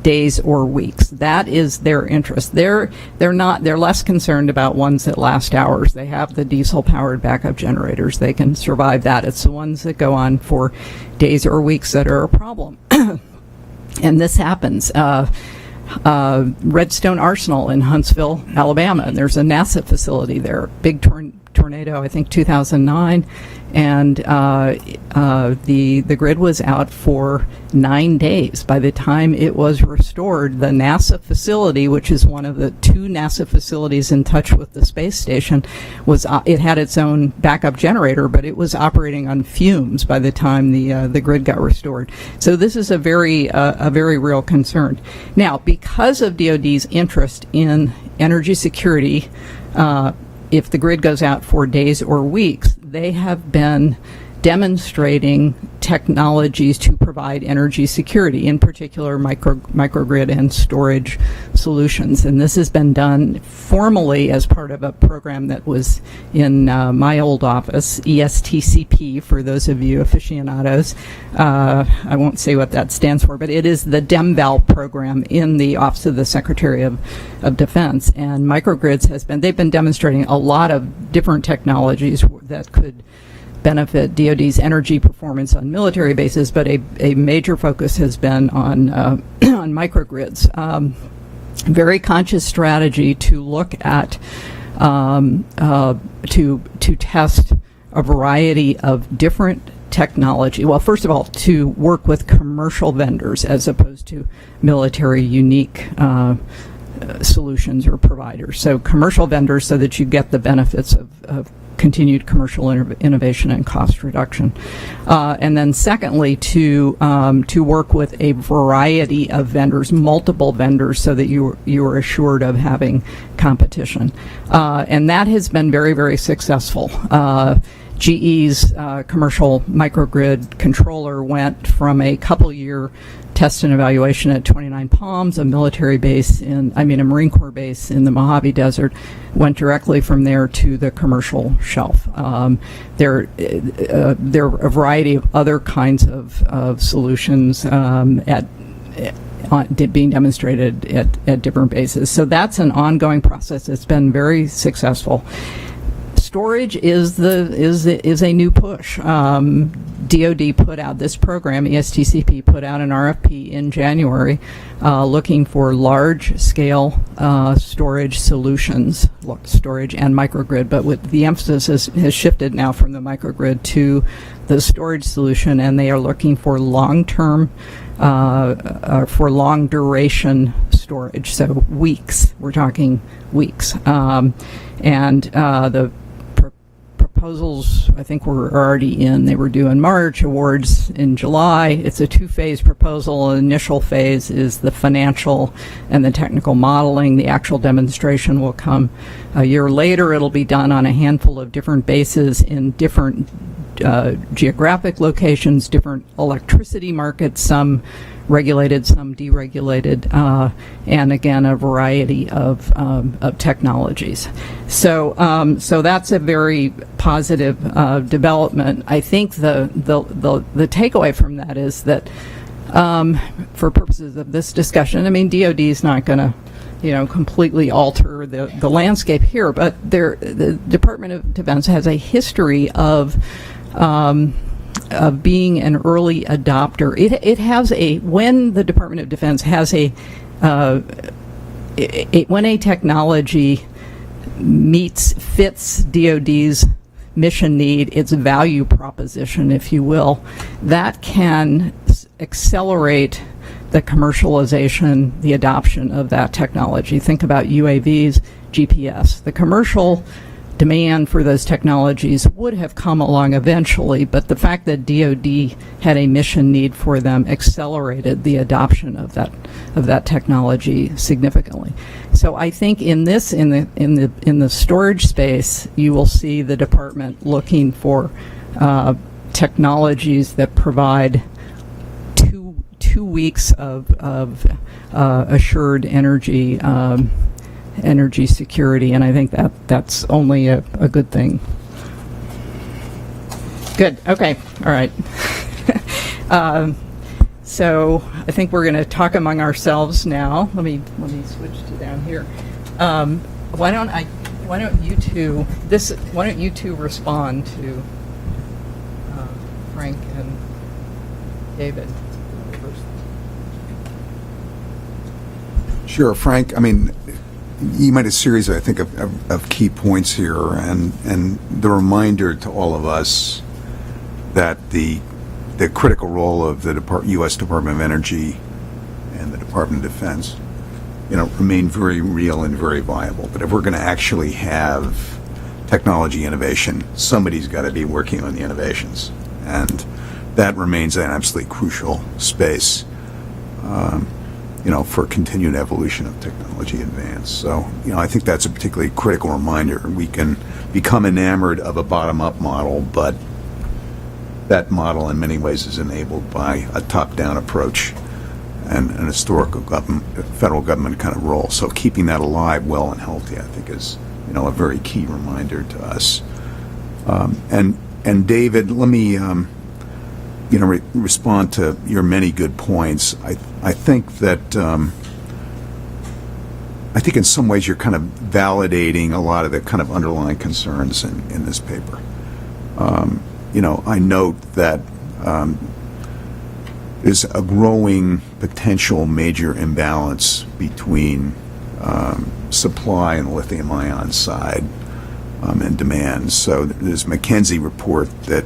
days or weeks. That is their interest. They're less concerned about ones that last hours. They have the diesel-powered backup generators. They can survive that. It's the ones that go on for days or weeks that are a problem. And this happens. Redstone Arsenal in Huntsville, Alabama. There's a NASA facility there. Big tornado, I think 2009, and the grid was out for 9 days. By the time it was restored, the NASA facility, which is one of the 2 NASA facilities in touch with the space station, it had its own backup generator, but it was operating on fumes by the time the grid got restored. So this is a very real concern. Now, because of DoD's interest in energy security, if the grid goes out for days or weeks, they have been demonstrating technologies to provide energy security, in particular microgrid and storage solutions. And this has been done formally as part of a program that was in my old office, ESTCP, for those of you aficionados. I won't say what that stands for, but it is the DEMVAL program in the Office of the Secretary of Defense. And microgrids they've been demonstrating a lot of different technologies that could benefit DoD's energy performance on military bases, but a major focus has been on on microgrids. very conscious strategy to look at to test a variety of different technology. Well, first of all, to work with commercial vendors as opposed to military unique solutions or providers. So commercial vendors, so that you get the benefits of continued commercial innovation and cost reduction. And then secondly, to work with a variety of vendors, multiple vendors, so that you are assured of having competition. And that has been very, very successful. GE's commercial microgrid controller went from a couple-year test and evaluation at 29 Palms, a military base a Marine Corps base in the Mojave Desert, went directly from there to the commercial shelf. There are a variety of other kinds of solutions being demonstrated at different bases. So that's an ongoing process. It's been very successful. Storage is a new push. DoD put out this program, ESTCP put out an RFP in January looking for large-scale storage solutions, storage and microgrid, but with the emphasis has shifted now from the microgrid to the storage solution, and they are looking for long-term, for long-duration storage, so weeks. We're talking weeks. The proposals, I think, were already in. They were due in March, awards in July. It's a two-phase proposal. The initial phase is the financial and the technical modeling. The actual demonstration will come a year later. It'll be done on a handful of different bases in different geographic locations, different electricity markets, some regulated, some deregulated, and again, a variety of technologies. So that's a very positive development. I think the takeaway from that is that, for purposes of this discussion, DoD is not going to, completely alter the landscape here, but the Department of Defense has a history of being an early adopter. It has when the Department of Defense has when a technology fits DoD's mission need, its value proposition, if you will, that can accelerate the commercialization, the adoption of that technology. Think about UAVs, GPS. The commercial demand for those technologies would have come along eventually, but the fact that DoD had a mission need for them accelerated the adoption of that technology significantly. So I think in the storage space, you will see the department looking for technologies that provide two weeks of assured energy security, and I think that's only a good thing. Good. Okay. All right. So I think we're going to talk among ourselves now. Let me switch to down here. Why don't you two respond to Frank and David? Sure, Frank. You made a series, I think, of key points here, and the reminder to all of us that the critical role of the U.S. Department of Energy and the Department of Defense, remain very real and very viable. But if we're going to actually have technology innovation, somebody's got to be working on the innovations, and that remains an absolutely crucial space. For continued evolution of technology advance. So, I think that's a particularly critical reminder. We can become enamored of a bottom-up model, but that model in many ways is enabled by a top-down approach and an historical federal government kind of role. So keeping that alive, well and healthy, I think is, a very key reminder to us. And David, let me respond to your many good points. I think that I think in some ways you're kind of validating a lot of the kind of underlying concerns in this paper. I note that there's a growing potential major imbalance between supply on the lithium-ion side and demand. So there's a McKinsey report that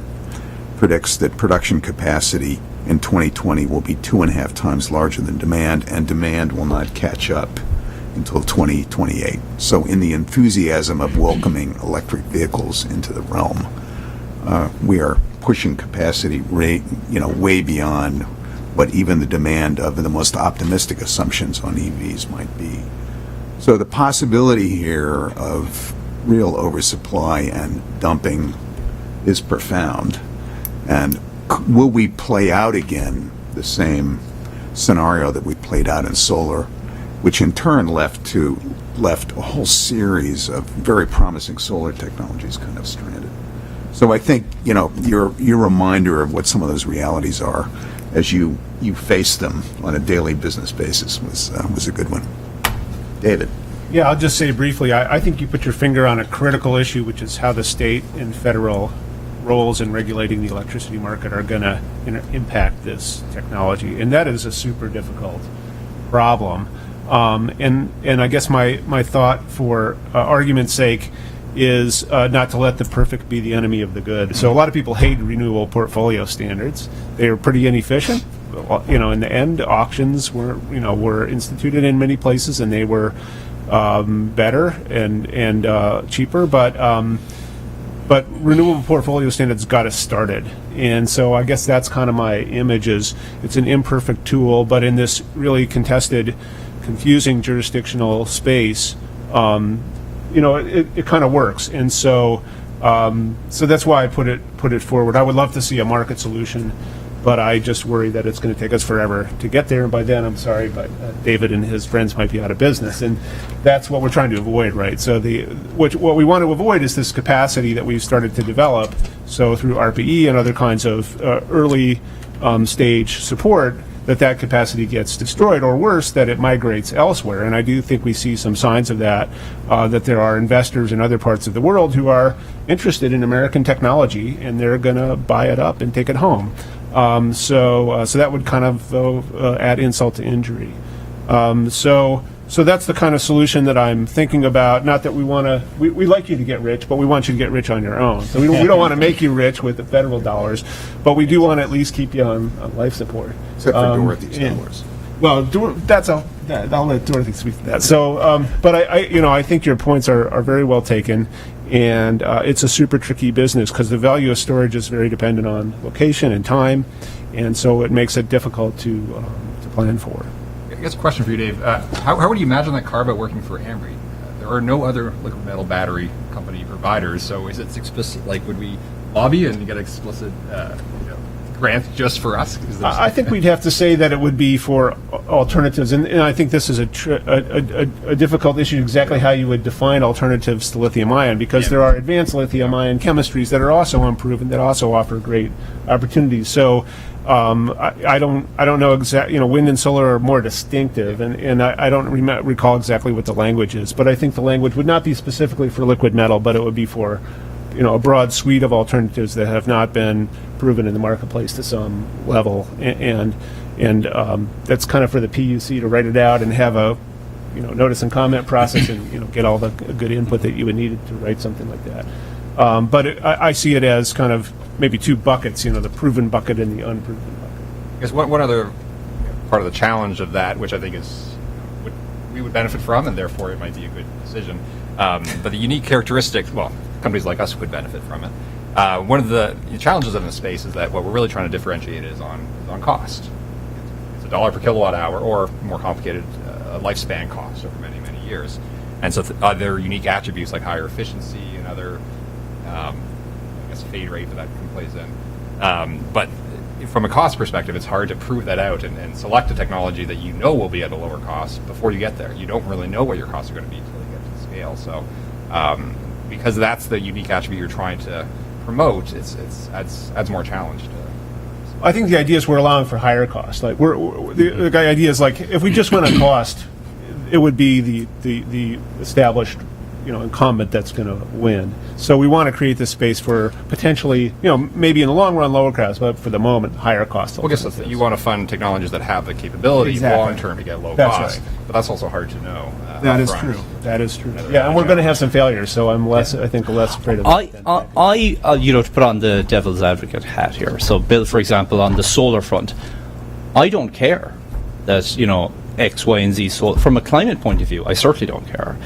predicts that production capacity in 2020 will be 2.5 times larger than demand, and demand will not catch up until 2028. So in the enthusiasm of welcoming electric vehicles into the realm, we are pushing capacity way beyond what even the demand of the most optimistic assumptions on EVs might be. So the possibility here of real oversupply and dumping is profound. And will we play out again the same scenario that we played out in solar, which in turn left a whole series of very promising solar technologies kind of stranded? So I think, your reminder of what some of those realities are as you face them on a daily business basis was a good one. David. Yeah, I'll just say briefly, I think you put your finger on a critical issue, which is how the state and federal roles in regulating the electricity market are going to impact this technology. And that is a super difficult problem. And I guess my thought, for argument's sake, is not to let the perfect be the enemy of the good. So a lot of people hate renewable portfolio standards. They are pretty inefficient. In the end, auctions were instituted in many places, and they were better and cheaper. But renewable portfolio standards got us started. And so I guess that's kind of my image, is it's an imperfect tool, but in this really contested, confusing jurisdictional space, it kind of works. And so that's why I put it forward. I would love to see a market solution, but I just worry that it's going to take us forever to get there. And by then, I'm sorry, but David and his friends might be out of business. And that's what we're trying to avoid, right? So what we want to avoid is this capacity that we've started to develop. So through RPE and other kinds of early stage support, that capacity gets destroyed, or worse, that it migrates elsewhere. And I do think we see some signs of that, that there are investors in other parts of the world who are interested in American technology, and they're going to buy it up and take it home. So that would kind of add insult to injury. So that's the kind of solution that I'm thinking about. Not that we want to, we like you to get rich, but we want you to get rich on your own. So we don't want to make you rich with the federal dollars, but we do want to at least keep you on life support. Except for Dorothy's dollars. Well, I'll let Dorothy speak to that. So, but I think your points are very well taken, and it's a super tricky business because the value of storage is very dependent on location and time, and so it makes it difficult to plan for. I guess a question for you, Dave. How would you imagine that carve-out working for Ambry? There are no other liquid metal battery company providers, so is it explicit? Like, would we lobby and get explicit grant just for us? I think we'd have to say that it would be for alternatives, and I think this is a difficult issue, exactly how you would define alternatives to lithium-ion, because there are advanced lithium-ion chemistries that are also unproven, that also offer great opportunities. So I don't know exactly. Wind and solar are more distinctive, and I don't recall exactly what the language is, but I think the language would not be specifically for liquid metal, but it would be for a broad suite of alternatives that have not been proven in the marketplace to some level, and that's kind of for the PUC to write it out and have a notice and comment process, and get all the good input that you would need to write something like that. But I see it as kind of maybe two buckets, the proven bucket and the unproven bucket. I guess one other part of the challenge of that, which I think we would benefit from, and therefore it might be a good decision. But the unique characteristics, companies like us would benefit from it. One of the challenges in this space is that what we're really trying to differentiate is on cost. It's $1 per kilowatt hour, or more complicated, lifespan cost over many, many years. And so other unique attributes like higher efficiency and other, fade rate that plays in. But from a cost perspective, it's hard to prove that out and select a technology that will be at a lower cost before you get there. You don't really know what your costs are going to be until you get to the scale. So because that's the unique attribute you're trying to promote, it adds more challenge to it. I think the idea is we're allowing for higher cost. Like the idea is, like, if we just went on cost, it would be the established incumbent that's going to win. So we want to create this space for potentially, maybe in the long run lower cost, but for the moment higher cost. Well, I guess that's you want to fund technologies that have the capability Exactly. long term to get low That's cost. right. But that's also hard to know. That is upfront. true. That is true. Yeah, and we're going to have some failures, so I'm less afraid of it. To put on the devil's advocate hat here. So, Bill, for example, on the solar front, I don't care that X, Y, and Z. So, from a climate point of view, I certainly don't care.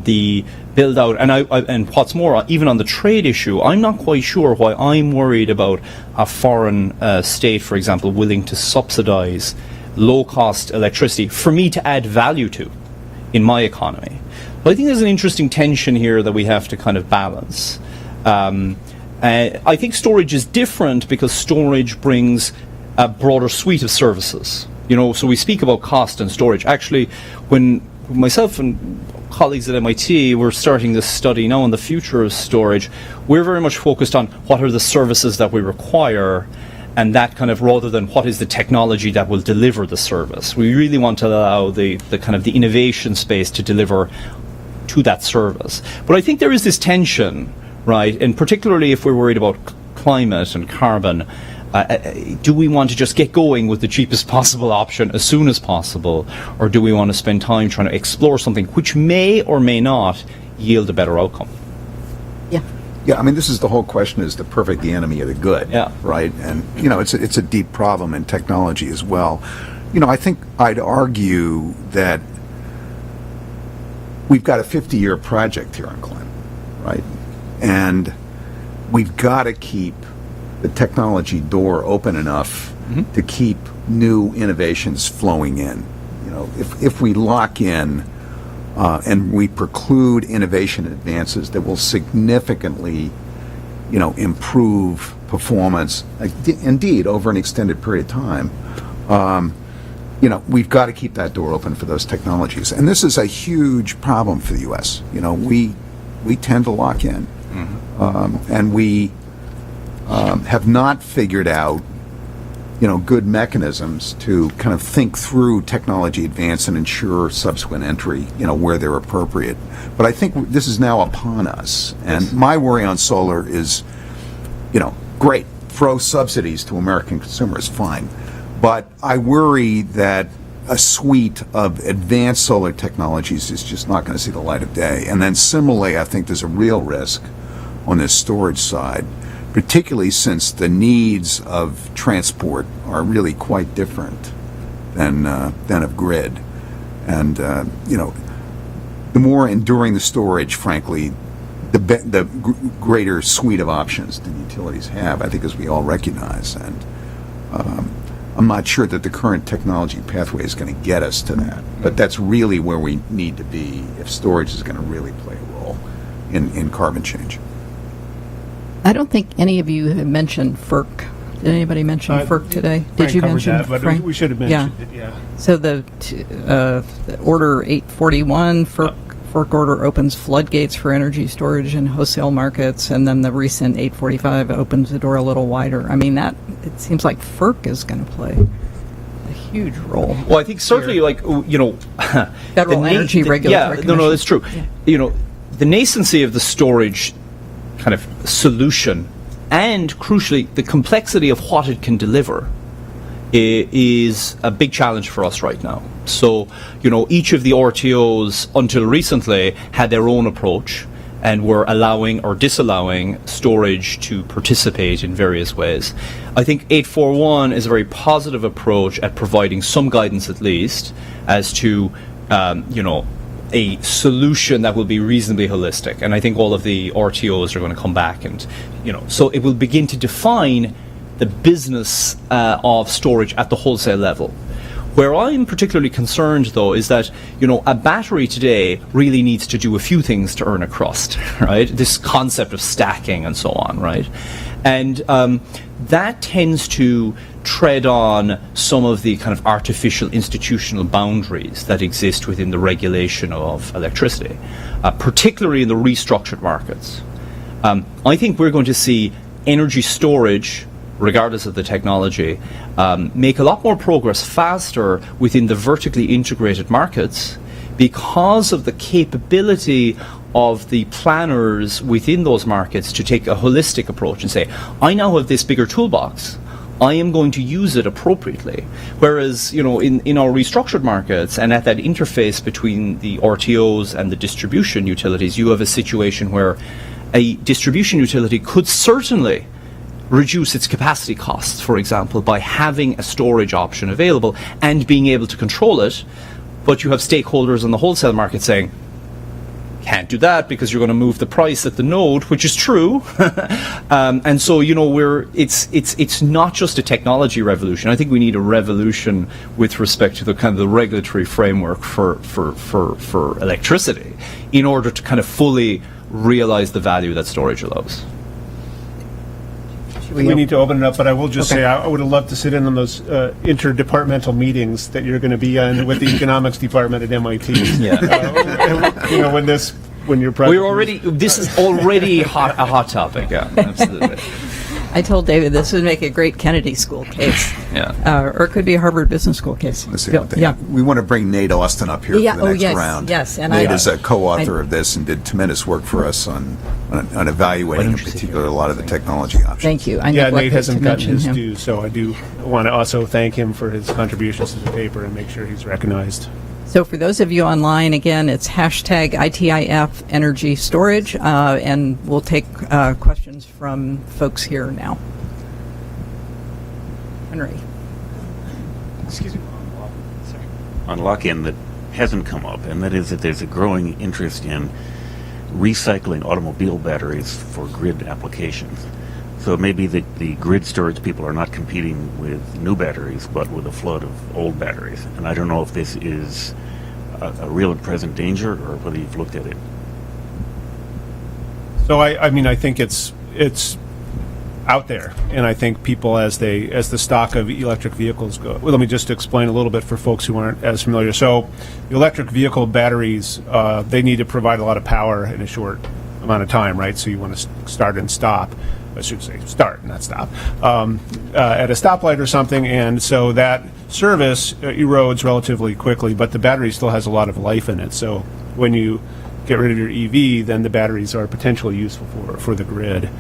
The build out, and what's more, even on the trade issue, I'm not quite sure why I'm worried about a foreign state, for example, willing to subsidize low-cost electricity for me to add value to in my economy. But I think there's an interesting tension here that we have to kind of balance. I think storage is different because storage brings a broader suite of services. So we speak about cost and storage. Actually, when myself and colleagues at MIT were starting this study now on the future of storage, we're very much focused on what are the services that we require, and that kind of rather than what is the technology that will deliver the service. We really want to allow the kind of the innovation space to deliver to that service. But I think there is this tension, right? And particularly if we're worried about climate and carbon, do we want to just get going with the cheapest possible option as soon as possible, or do we want to spend time trying to explore something which may or may not yield a better outcome? Yeah. Yeah, I mean, this is the whole question: is the perfect the enemy of the good? Yeah. Right. And it's a deep problem in technology as well. I think I'd argue that we've got a 50-year project here on climate, right? And we've got to keep the technology door open enough to keep new innovations flowing in. If we lock in and we preclude innovation advances that will significantly, improve performance, indeed, over an extended period of time, we've got to keep that door open for those technologies. And this is a huge problem for the U.S. We tend to lock in, and we have not figured out, good mechanisms to kind of think through technology advance and ensure subsequent entry, where they're appropriate. But I think this is now upon us. And my worry on solar is, great, throw subsidies to American consumers, fine. But I worry that a suite of advanced solar technologies is just not going to see the light of day. And then similarly, I think there's a real risk on this storage side, particularly since the needs of transport are really quite different than of grid. And, the more enduring the storage, frankly, the greater suite of options the utilities have, I think, as we all recognize. And I'm not sure that the current technology pathway is going to get us to that. But that's really where we need to be if storage is going to really play a role in carbon change. I don't think any of you have mentioned FERC. Did anybody mention FERC today? Frank Did you covered mention that, but Frank? we should have mentioned it, yeah. So the Order 841, FERC order opens floodgates for energy storage in wholesale markets, and then the recent 845 opens the door a little wider. I mean, it seems like FERC is going to play a huge role. Well, I think certainly, Federal Energy Regulatory Commission. No, that's true. Yeah. The nascency of the storage kind of solution, and crucially, the complexity of what it can deliver is a big challenge for us right now. So, each of the RTOs until recently had their own approach and were allowing or disallowing storage to participate in various ways. I think 841 is a very positive approach at providing some guidance, at least, as to, a solution that will be reasonably holistic. And I think all of the RTOs are going to come back and, so it will begin to define the business of storage at the wholesale level. Where I'm particularly concerned, though, is that, a battery today really needs to do a few things to earn a crust, right? This concept of stacking and so on, right? And that tends to tread on some of the kind of artificial institutional boundaries that exist within the regulation of electricity, particularly in the restructured markets. I think we're going to see energy storage, regardless of the technology, make a lot more progress faster within the vertically integrated markets because of the capability of the planners within those markets to take a holistic approach and say, I now have this bigger toolbox. I am going to use it appropriately. Whereas, in our restructured markets and at that interface between the RTOs and the distribution utilities, you have a situation where a distribution utility could certainly reduce its capacity costs, for example, by having a storage option available and being able to control it. But you have stakeholders in the wholesale market saying, can't do that because you're going to move the price at the node, which is true. And so, it's not just a technology revolution. I think we need a revolution with respect to the kind of the regulatory framework for electricity in order to kind of fully realize the value that storage allows. We need to open it up, but I will just say I would have loved to sit in on those interdepartmental meetings that you're going to be on with the economics department at MIT. Yeah. When you're president. This is already a hot topic. Yeah, absolutely. I told David this would make a great Kennedy School case. Yeah. Or it could be a Harvard Business School case. We want to bring Nate Austin up here for the next round. Yes, and Nate is a co-author of this and did tremendous work for us on evaluating, in particular, a lot of the technology options. Thank you. Nate hasn't gotten his due, so I do want to also thank him for his contributions to the paper and make sure he's recognized. So for those of you online, again, it's hashtag ITIF energy storage, and we'll take questions from folks here now. Henry. Excuse me. On lock-in that hasn't come up, and that is that there's a growing interest in recycling automobile batteries for grid applications. So maybe the grid storage people are not competing with new batteries, but with a flood of old batteries. And I don't know if this is a real and present danger, or whether you've looked at it. So I think it's out there, and I think people as the stock of electric vehicles go. Well, let me just explain a little bit for folks who aren't as familiar. So, the electric vehicle batteries they need to provide a lot of power in a short amount of time, right? So you want to start and stop. I should say start, not stop, at a stoplight or something, and so that service erodes relatively quickly, but the battery still has a lot of life in it. So when you get rid of your EV, then the batteries are potentially useful for the grid.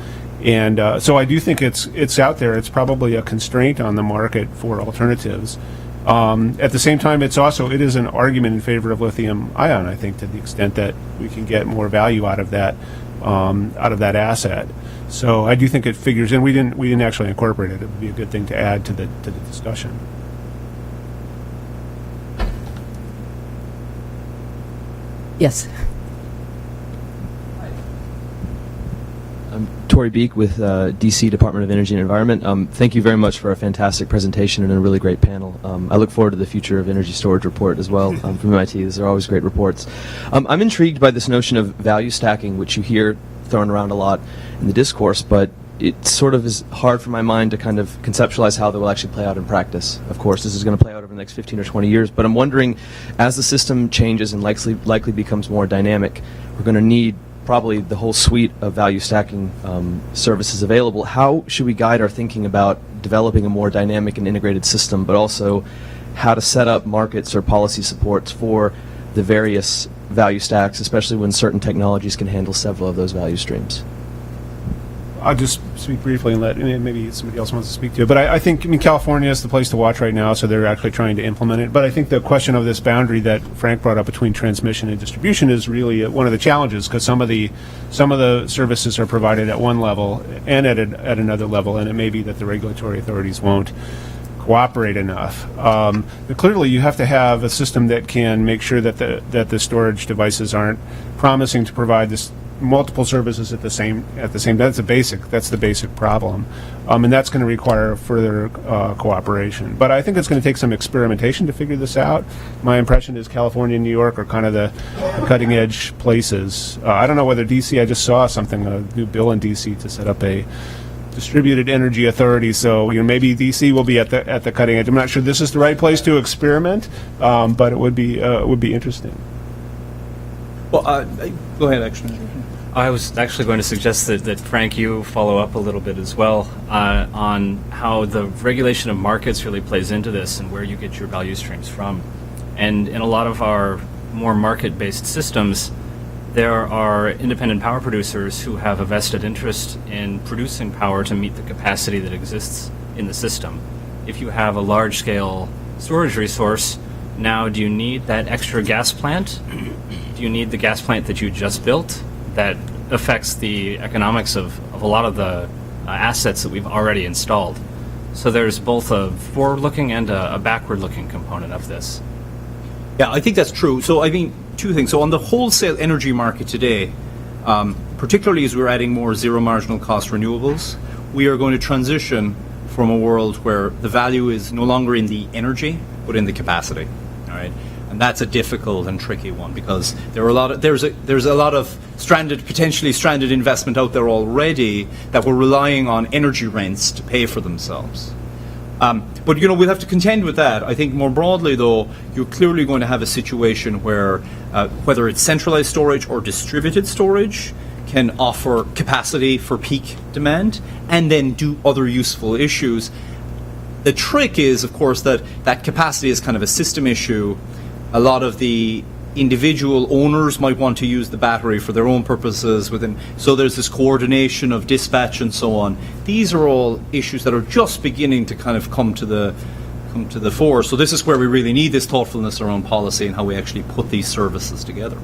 And so I do think it's out there. It's probably a constraint on the market for alternatives. At the same time, it is an argument in favor of lithium-ion, I think, to the extent that we can get more value out of that asset. So I do think it figures in. We didn't actually incorporate it. It would be a good thing to add to the discussion. Yes. I'm Tory Beek with DC Department of Energy and Environment. Thank you very much for a fantastic presentation and a really great panel. I look forward to the Future of Energy Storage report as well from MIT. These are always great reports. I'm intrigued by this notion of value stacking, which you hear thrown around a lot in the discourse, but it sort of is hard for my mind to kind of conceptualize how that will actually play out in practice. Of course, this is going to play out over the next 15 or 20 years, but I'm wondering, as the system changes and likely becomes more dynamic, we're going to need probably the whole suite of value stacking services available. How should we guide our thinking about developing a more dynamic and integrated system, but also how to set up markets or policy supports for the various value stacks, especially when certain technologies can handle several of those value streams? I'll just speak briefly and let maybe somebody else wants to speak to it. But I think California is the place to watch right now, so they're actually trying to implement it. But I think the question of this boundary that Frank brought up between transmission and distribution is really one of the challenges, because some of the services are provided at one level and at another level, and it may be that the regulatory authorities won't cooperate enough. But clearly, you have to have a system that can make sure that the storage devices aren't promising to provide this multiple services at the same. That's the basic problem, and that's going to require further cooperation. But I think it's going to take some experimentation to figure this out. My impression is California and New York are kind of the cutting edge places. I don't know whether DC. I just saw a new bill in DC to set up a distributed energy authority, so maybe DC will be at the cutting edge. I'm not sure this is the right place to experiment, but it would be interesting. Well, go ahead, actually. I was actually going to suggest that Frank, you follow up a little bit as well on how the regulation of markets really plays into this and where you get your value streams from. And in a lot of our more market-based systems, there are independent power producers who have a vested interest in producing power to meet the capacity that exists in the system. If you have a large-scale storage resource, now do you need that extra gas plant? Do you need the gas plant that you just built? That affects the economics of a lot of the assets that we've already installed. So there's both a forward-looking and a backward-looking component of this. Yeah, I think that's true. So, I mean, two things. So, on the wholesale energy market today, particularly as we're adding more zero marginal cost renewables, we are going to transition from a world where the value is no longer in the energy, but in the capacity. All right, and that's a difficult and tricky one because there's a lot of potentially stranded investment out there already that we're relying on energy rents to pay for themselves. But we'll have to contend with that. I think more broadly, though, you're clearly going to have a situation where whether it's centralized storage or distributed storage can offer capacity for peak demand and then do other useful issues. The trick is, of course, that capacity is kind of a system issue. A lot of the individual owners might want to use the battery for their own purposes so there's this coordination of dispatch and so on. These are all issues that are just beginning to kind of come to the fore. So this is where we really need this thoughtfulness around policy and how we actually put these services together.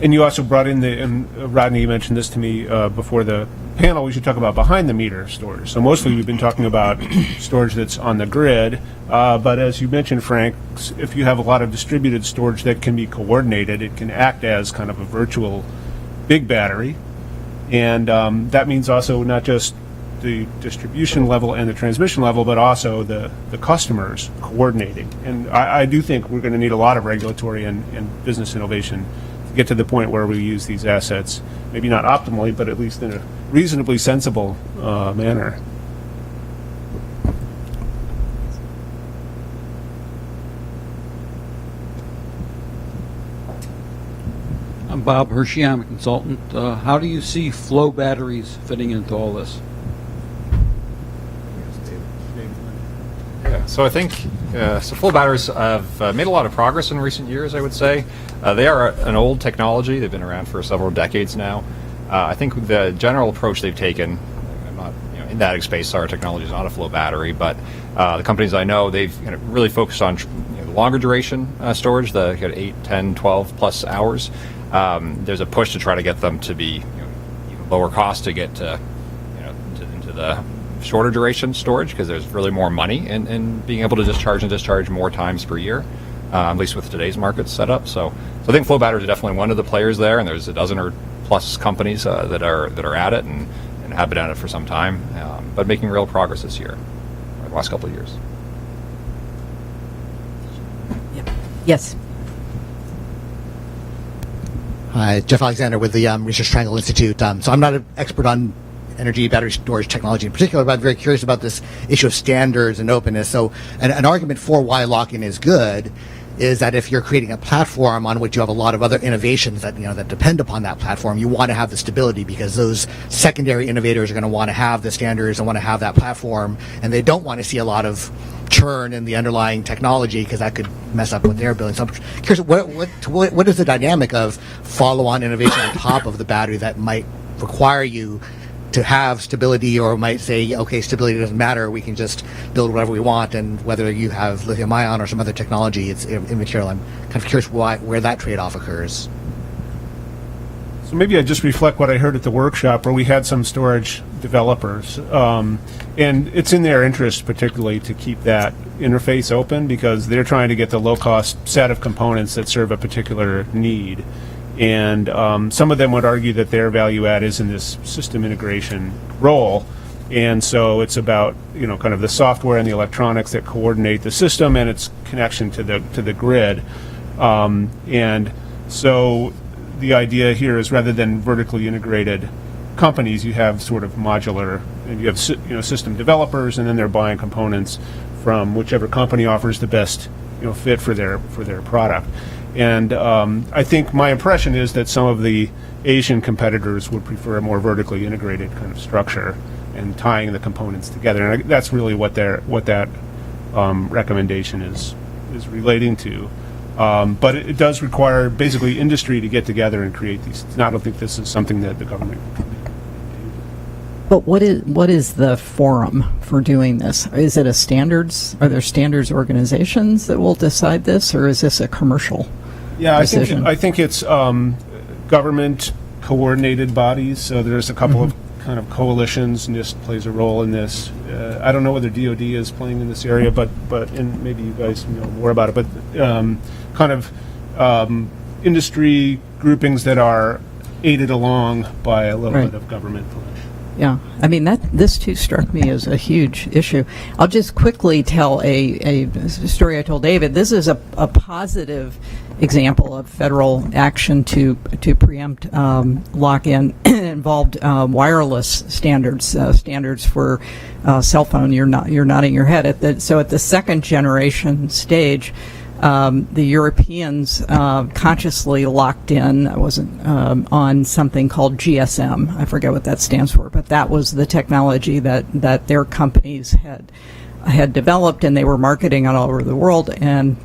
And you also brought in and Rodney, you mentioned this to me before the panel, we should talk about behind the meter storage. So mostly we've been talking about storage that's on the grid, but as you mentioned, Frank, if you have a lot of distributed storage that can be coordinated, it can act as kind of a virtual big battery. And that means also not just the distribution level and the transmission level, but also the customers coordinating. And I do think we're going to need a lot of regulatory and business innovation to get to the point where we use these assets, maybe not optimally, but at least in a reasonably sensible manner. I'm Bob Hershey. I'm a consultant. How do you see flow batteries fitting into all this? Yeah, so I think flow batteries have made a lot of progress in recent years, I would say. They are an old technology. They've been around for several decades now. I think the general approach they've taken, I'm not in that space, our technology is not a flow battery, but the companies I know, they've really focused on longer duration storage, the 8, 10, 12 plus hours. There's a push to try to get them to be even lower cost to get to, into the shorter duration storage, because there's really more money in being able to discharge more times per year, at least with today's market setup. So I think flow batteries are definitely one of the players there, and there's a dozen or plus companies that are at it and have been at it for some time, but making real progress this year, or the last couple of years. Yes. Hi, Jeff Alexander with the Research Triangle Institute. So I'm not an expert on energy battery storage technology in particular, but I'm very curious about this issue of standards and openness. So an argument for why lock-in is good is that if you're creating a platform on which you have a lot of other innovations that that depend upon that platform, you want to have the stability, because those secondary innovators are going to want to have the standards and want to have that platform, and they don't want to see a lot of churn in the underlying technology, because that could mess up what they're building. So I'm curious, what is the dynamic of follow-on innovation on top of the battery that might require you to have stability, or might say, okay, stability doesn't matter, we can just build whatever we want, and whether you have lithium-ion or some other technology, it's immaterial. I'm kind of curious where that trade-off occurs. So maybe I just reflect what I heard at the workshop, where we had some storage developers, and it's in their interest particularly to keep that interface open, because they're trying to get the low-cost set of components that serve a particular need. And some of them would argue that their value add is in this system integration role, and so it's about kind of the software and the electronics that coordinate the system and its connection to the grid. And so the idea here is, rather than vertically integrated companies, you have sort of modular, and you have system developers, and then they're buying components from whichever company offers the best fit for their product. And I think my impression is that some of the Asian competitors would prefer a more vertically integrated kind of structure and tying the components together. And that's really what that recommendation is relating to. But it does require basically industry to get together and create these. I don't think this is something that the government can do. But what is the forum for doing this? Is it a standards? Are there standards organizations that will decide this, or is this a commercial decision? I think it's government coordinated bodies. So there's a couple of kind of coalitions, and NIST plays a role in this. I don't know whether DoD is playing in this area, but and maybe you guys know more about it. But kind of industry groupings that are aided along by a little bit of government push. Yeah, I mean this too struck me as a huge issue. I'll just quickly tell a story I told David. This is a positive example of federal action to preempt lock-in. Involved wireless standards for cell phone. You're nodding your head so at the second generation stage. The Europeans consciously locked in, on something called GSM. I forget what that stands for, but that was the technology that their companies had developed, and they were marketing all over the world, and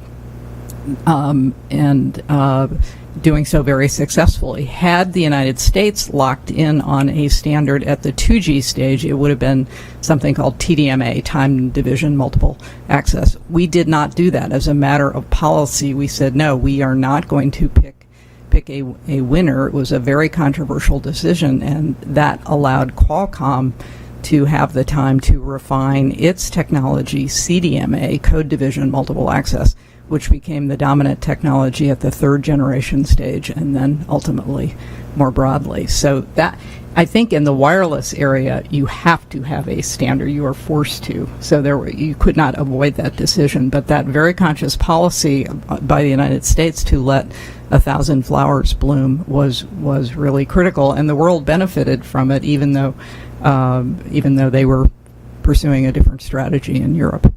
doing so very successfully. Had the United States locked in on a standard at the 2G stage, it would have been something called TDMA, time division multiple access. We did not do that. As a matter of policy, we said, no, we are not going to pick a winner. It was a very controversial decision, and that allowed Qualcomm to have the time to refine its technology, CDMA, code division multiple access, which became the dominant technology at the third generation stage, and then ultimately more broadly. So that, I think in the wireless area, you have to have a standard. You are forced to. So you could not avoid that decision. But that very conscious policy by the United States to let 1,000 flowers bloom was really critical, and the world benefited from it, even though they were pursuing a different strategy in Europe.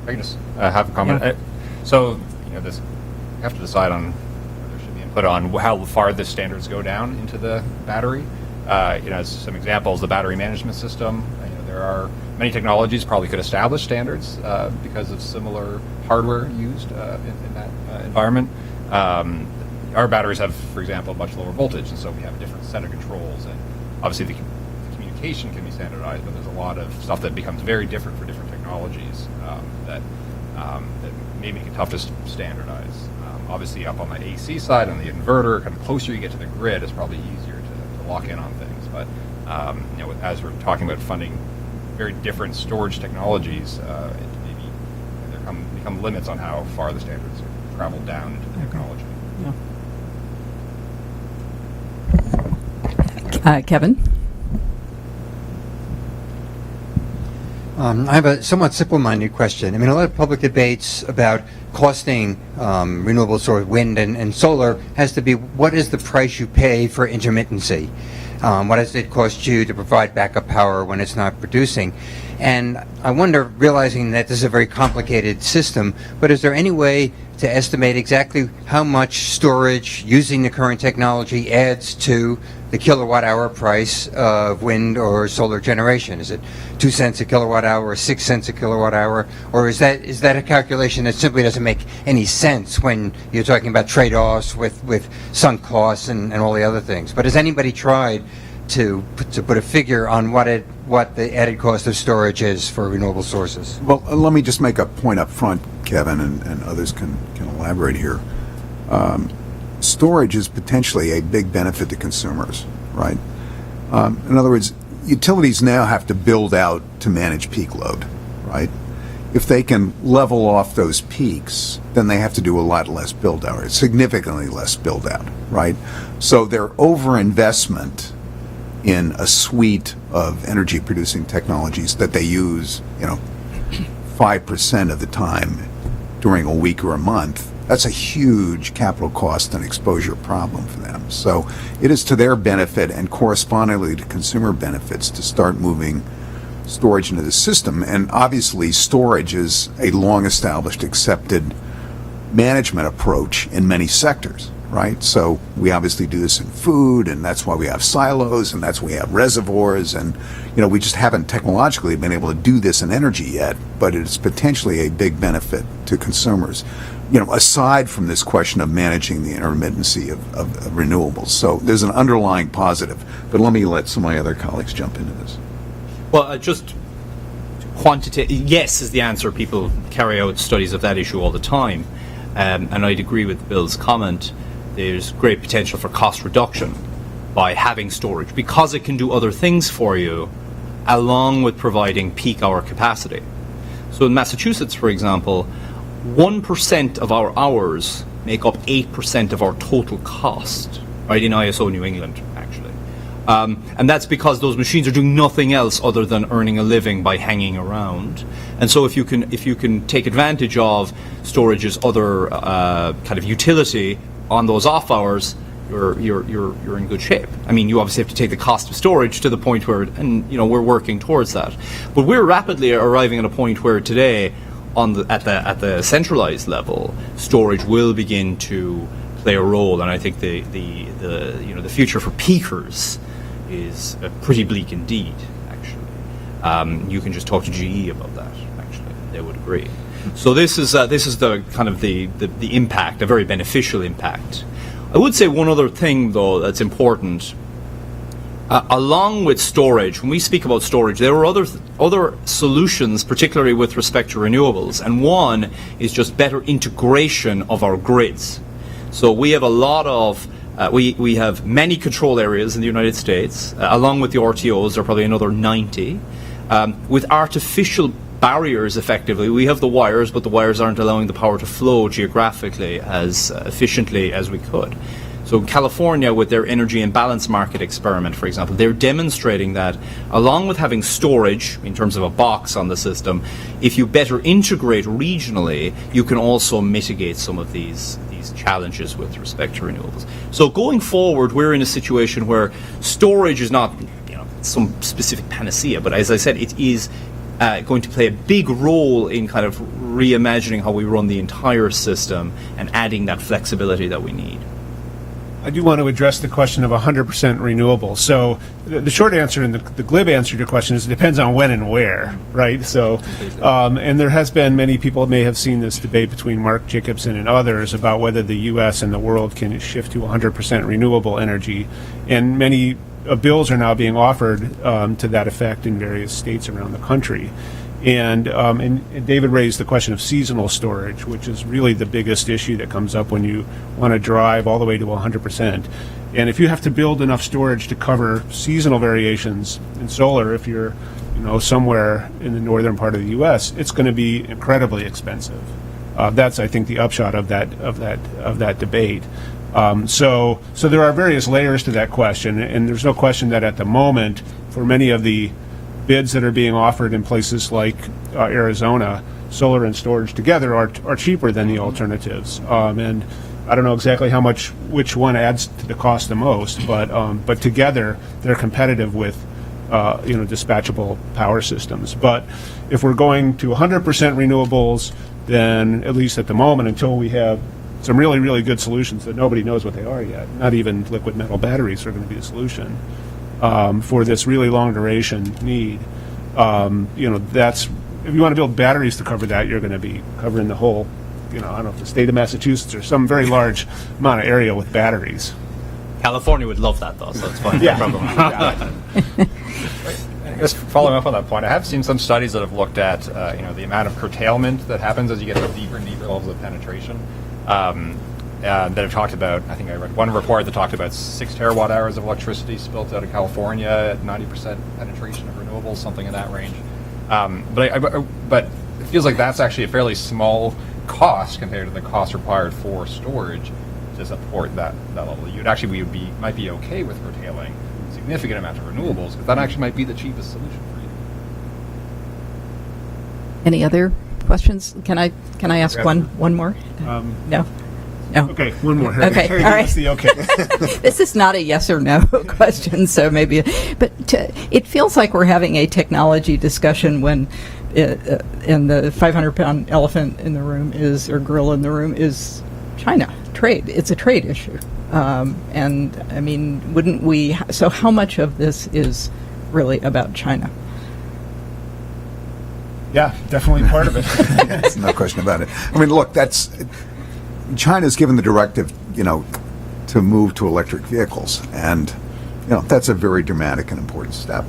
I can just have a comment. Yeah. So, this you have to decide on whether there should be input on how far the standards go down into the battery. As some examples, the battery management system. There are many technologies probably could establish standards because of similar hardware used in that environment. Our batteries have, for example, a much lower voltage, and so we have a different set of controls. And obviously, the communication can be standardized, but there's a lot of stuff that becomes very different for different technologies that may make it tough to standardize. Obviously, up on the AC side, on the inverter, kind of closer you get to the grid, it's probably easier to lock in on things. But as we're talking about funding very different storage technologies, maybe there become limits on how far the standards are traveled down into the technology. Yeah. Kevin? I have a somewhat simple-minded question. I mean, a lot of public debates about costing renewable source, wind and solar, has to be what is the price you pay for intermittency? What does it cost you to provide backup power when it's not producing? And I wonder, realizing that this is a very complicated system, but is there any way to estimate exactly how much storage using the current technology adds to the kilowatt-hour price of wind or solar generation? Is it 2 cents a kilowatt-hour or 6 cents a kilowatt-hour? Or is that a calculation that simply doesn't make any sense when you're talking about trade-offs with sunk costs and all the other things? But has anybody tried to put a figure on what the added cost of storage is for renewable sources? Well, let me just make a point up front, Kevin, and others can elaborate here. Storage is potentially a big benefit to consumers, right? In other words, utilities now have to build out to manage peak load, right? If they can level off those peaks, then they have to do a lot less build out, significantly less build out, right? So their overinvestment in a suite of energy producing technologies that they use, 5% of the time during a week or a month, that's a huge capital cost and exposure problem for them. So it is to their benefit and correspondingly to consumer benefits to start moving storage into the system. And obviously storage is a long established, accepted management approach in many sectors, right? So we obviously do this in food, and that's why we have silos, and that's why we have reservoirs, and we just haven't technologically been able to do this in energy yet, but it's potentially a big benefit to consumers. aside from this question of managing the intermittency of renewables. So there's an underlying positive. But let me let some of my other colleagues jump into this. Well, just yes is the answer. People carry out studies of that issue all the time. And I'd agree with Bill's comment. There's great potential for cost reduction by having storage because it can do other things for you along with providing peak hour capacity. So in Massachusetts, for example, 1% of our hours make up 8% of our total cost, right, in ISO New England, actually. And that's because those machines are doing nothing else other than earning a living by hanging around. And so if you can take advantage of storage's other kind of utility on those off hours, you're in good shape. I mean, you obviously have to take the cost of storage to the point where, and we're working towards that. But we're rapidly arriving at a point where today, at the centralized level, storage will begin to play a role, and I think the future for peakers is pretty bleak indeed. Actually, you can just talk to GE about that. Actually, they would agree. So this is the kind of the impact, a very beneficial impact. I would say one other thing though that's important. Along with storage, when we speak about storage, there are other solutions, particularly with respect to renewables, and one is just better integration of our grids. So we have a lot of we have many control areas in the United States, along with the RTOs. There are probably another 90 with artificial barriers. Effectively, we have the wires, but the wires aren't allowing the power to flow geographically as efficiently as we could. So in California, with their energy imbalance market experiment, for example, they're demonstrating that along with having storage in terms of a box on the system, if you better integrate regionally, you can also mitigate some of these challenges with respect to renewables. So going forward, we're in a situation where storage is not some specific panacea, but as I said, it is going to play a big role in kind of reimagining how we run the entire system and adding that flexibility that we need. I do want to address the question of 100% renewable. So the short answer and the glib answer to your question is it depends on when and where, right? So, and there has been, many people may have seen this debate between Mark Jacobson and others about whether the U.S. and the world can shift to 100% renewable energy. And many bills are now being offered to that effect in various states around the country. And David raised the question of seasonal storage, which is really the biggest issue that comes up when you want to drive all the way to 100%. And if you have to build enough storage to cover seasonal variations in solar, if you're somewhere in the northern part of the U.S., it's going to be incredibly expensive. That's, I think, the upshot of that debate. So there are various layers to that question, and there's no question that at the moment, for many of the bids that are being offered in places like Arizona, solar and storage together are cheaper than the alternatives. And I don't know exactly how much which one adds to the cost the most, but together they're competitive with dispatchable power systems. But if we're going to 100% renewables, then at least at the moment, until we have some really, really good solutions that nobody knows what they are yet, not even liquid metal batteries are going to be a solution. For this really long duration need, that's, if you want to build batteries to cover that, you're going to be covering the whole, I don't know if the state of Massachusetts or some very large amount of area with batteries. California would love that, though, so it's fine. Yeah. No problem. I guess following up on that point, I have seen some studies that have looked at the amount of curtailment that happens as you get to deeper and deeper levels of penetration. That have talked about, I think I read one report that talked about 6 terawatt hours of electricity spilt out of California at 90% penetration of renewables, something in that range. But it feels like that's actually a fairly small cost compared to the cost required for storage to support that level. Might be okay with curtailing a significant amount of renewables, because that actually might be the cheapest solution for you. Any other questions? Can I ask one more? No. Okay, one more. Okay, all right. Okay. This is not a yes or no question, so maybe. But it feels like we're having a technology discussion when, and the 500-pound elephant in the room or gorilla in the room is China trade. It's a trade issue, and I mean, wouldn't we? So, how much of this is really about China? Yeah, definitely part of it. There's no question about it. I mean, look, China's given the directive, to move to electric vehicles, and that's a very dramatic and important step.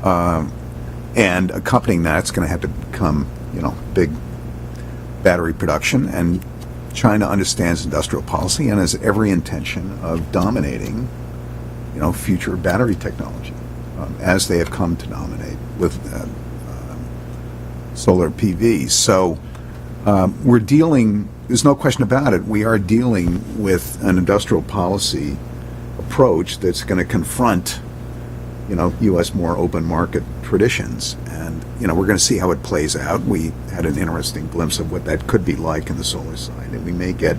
And accompanying that, it's going to have to become, big battery production. And China understands industrial policy and has every intention of dominating, future battery technology, as they have come to dominate with solar PV. So we're dealing. There's no question about it. We are dealing with an industrial policy approach that's going to confront, U.S. more open market traditions, and we're going to see how it plays out. We had an interesting glimpse of what that could be like in the solar side, and we may get,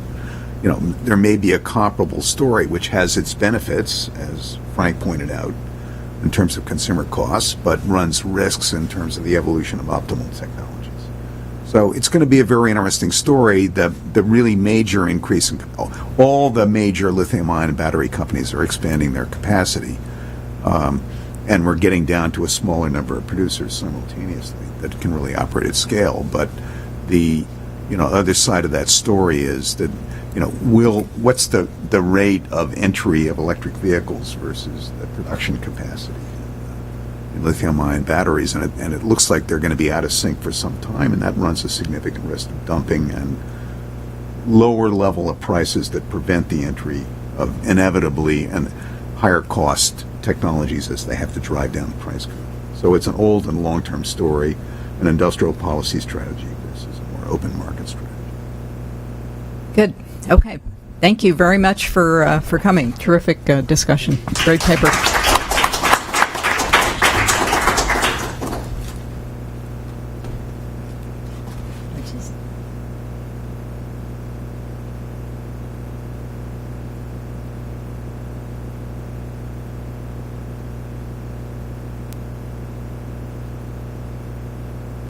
there may be a comparable story which has its benefits, as Frank pointed out, in terms of consumer costs, but runs risks in terms of the evolution of optimal technologies. So it's going to be a very interesting story. The really major increase in all the major lithium-ion battery companies are expanding their capacity, and we're getting down to a smaller number of producers simultaneously that can really operate at scale. But the other side of that story is that what's the rate of entry of electric vehicles versus the production capacity in lithium-ion batteries, and it looks like they're going to be out of sync for some time, and that runs a significant risk of dumping and lower level of prices that prevent the entry of inevitably and higher cost technologies as they have to drive down the price curve. So it's an old and long-term story, an industrial policy strategy versus a more open market strategy. Good. Okay. Thank you very much for coming. Terrific discussion. Great paper.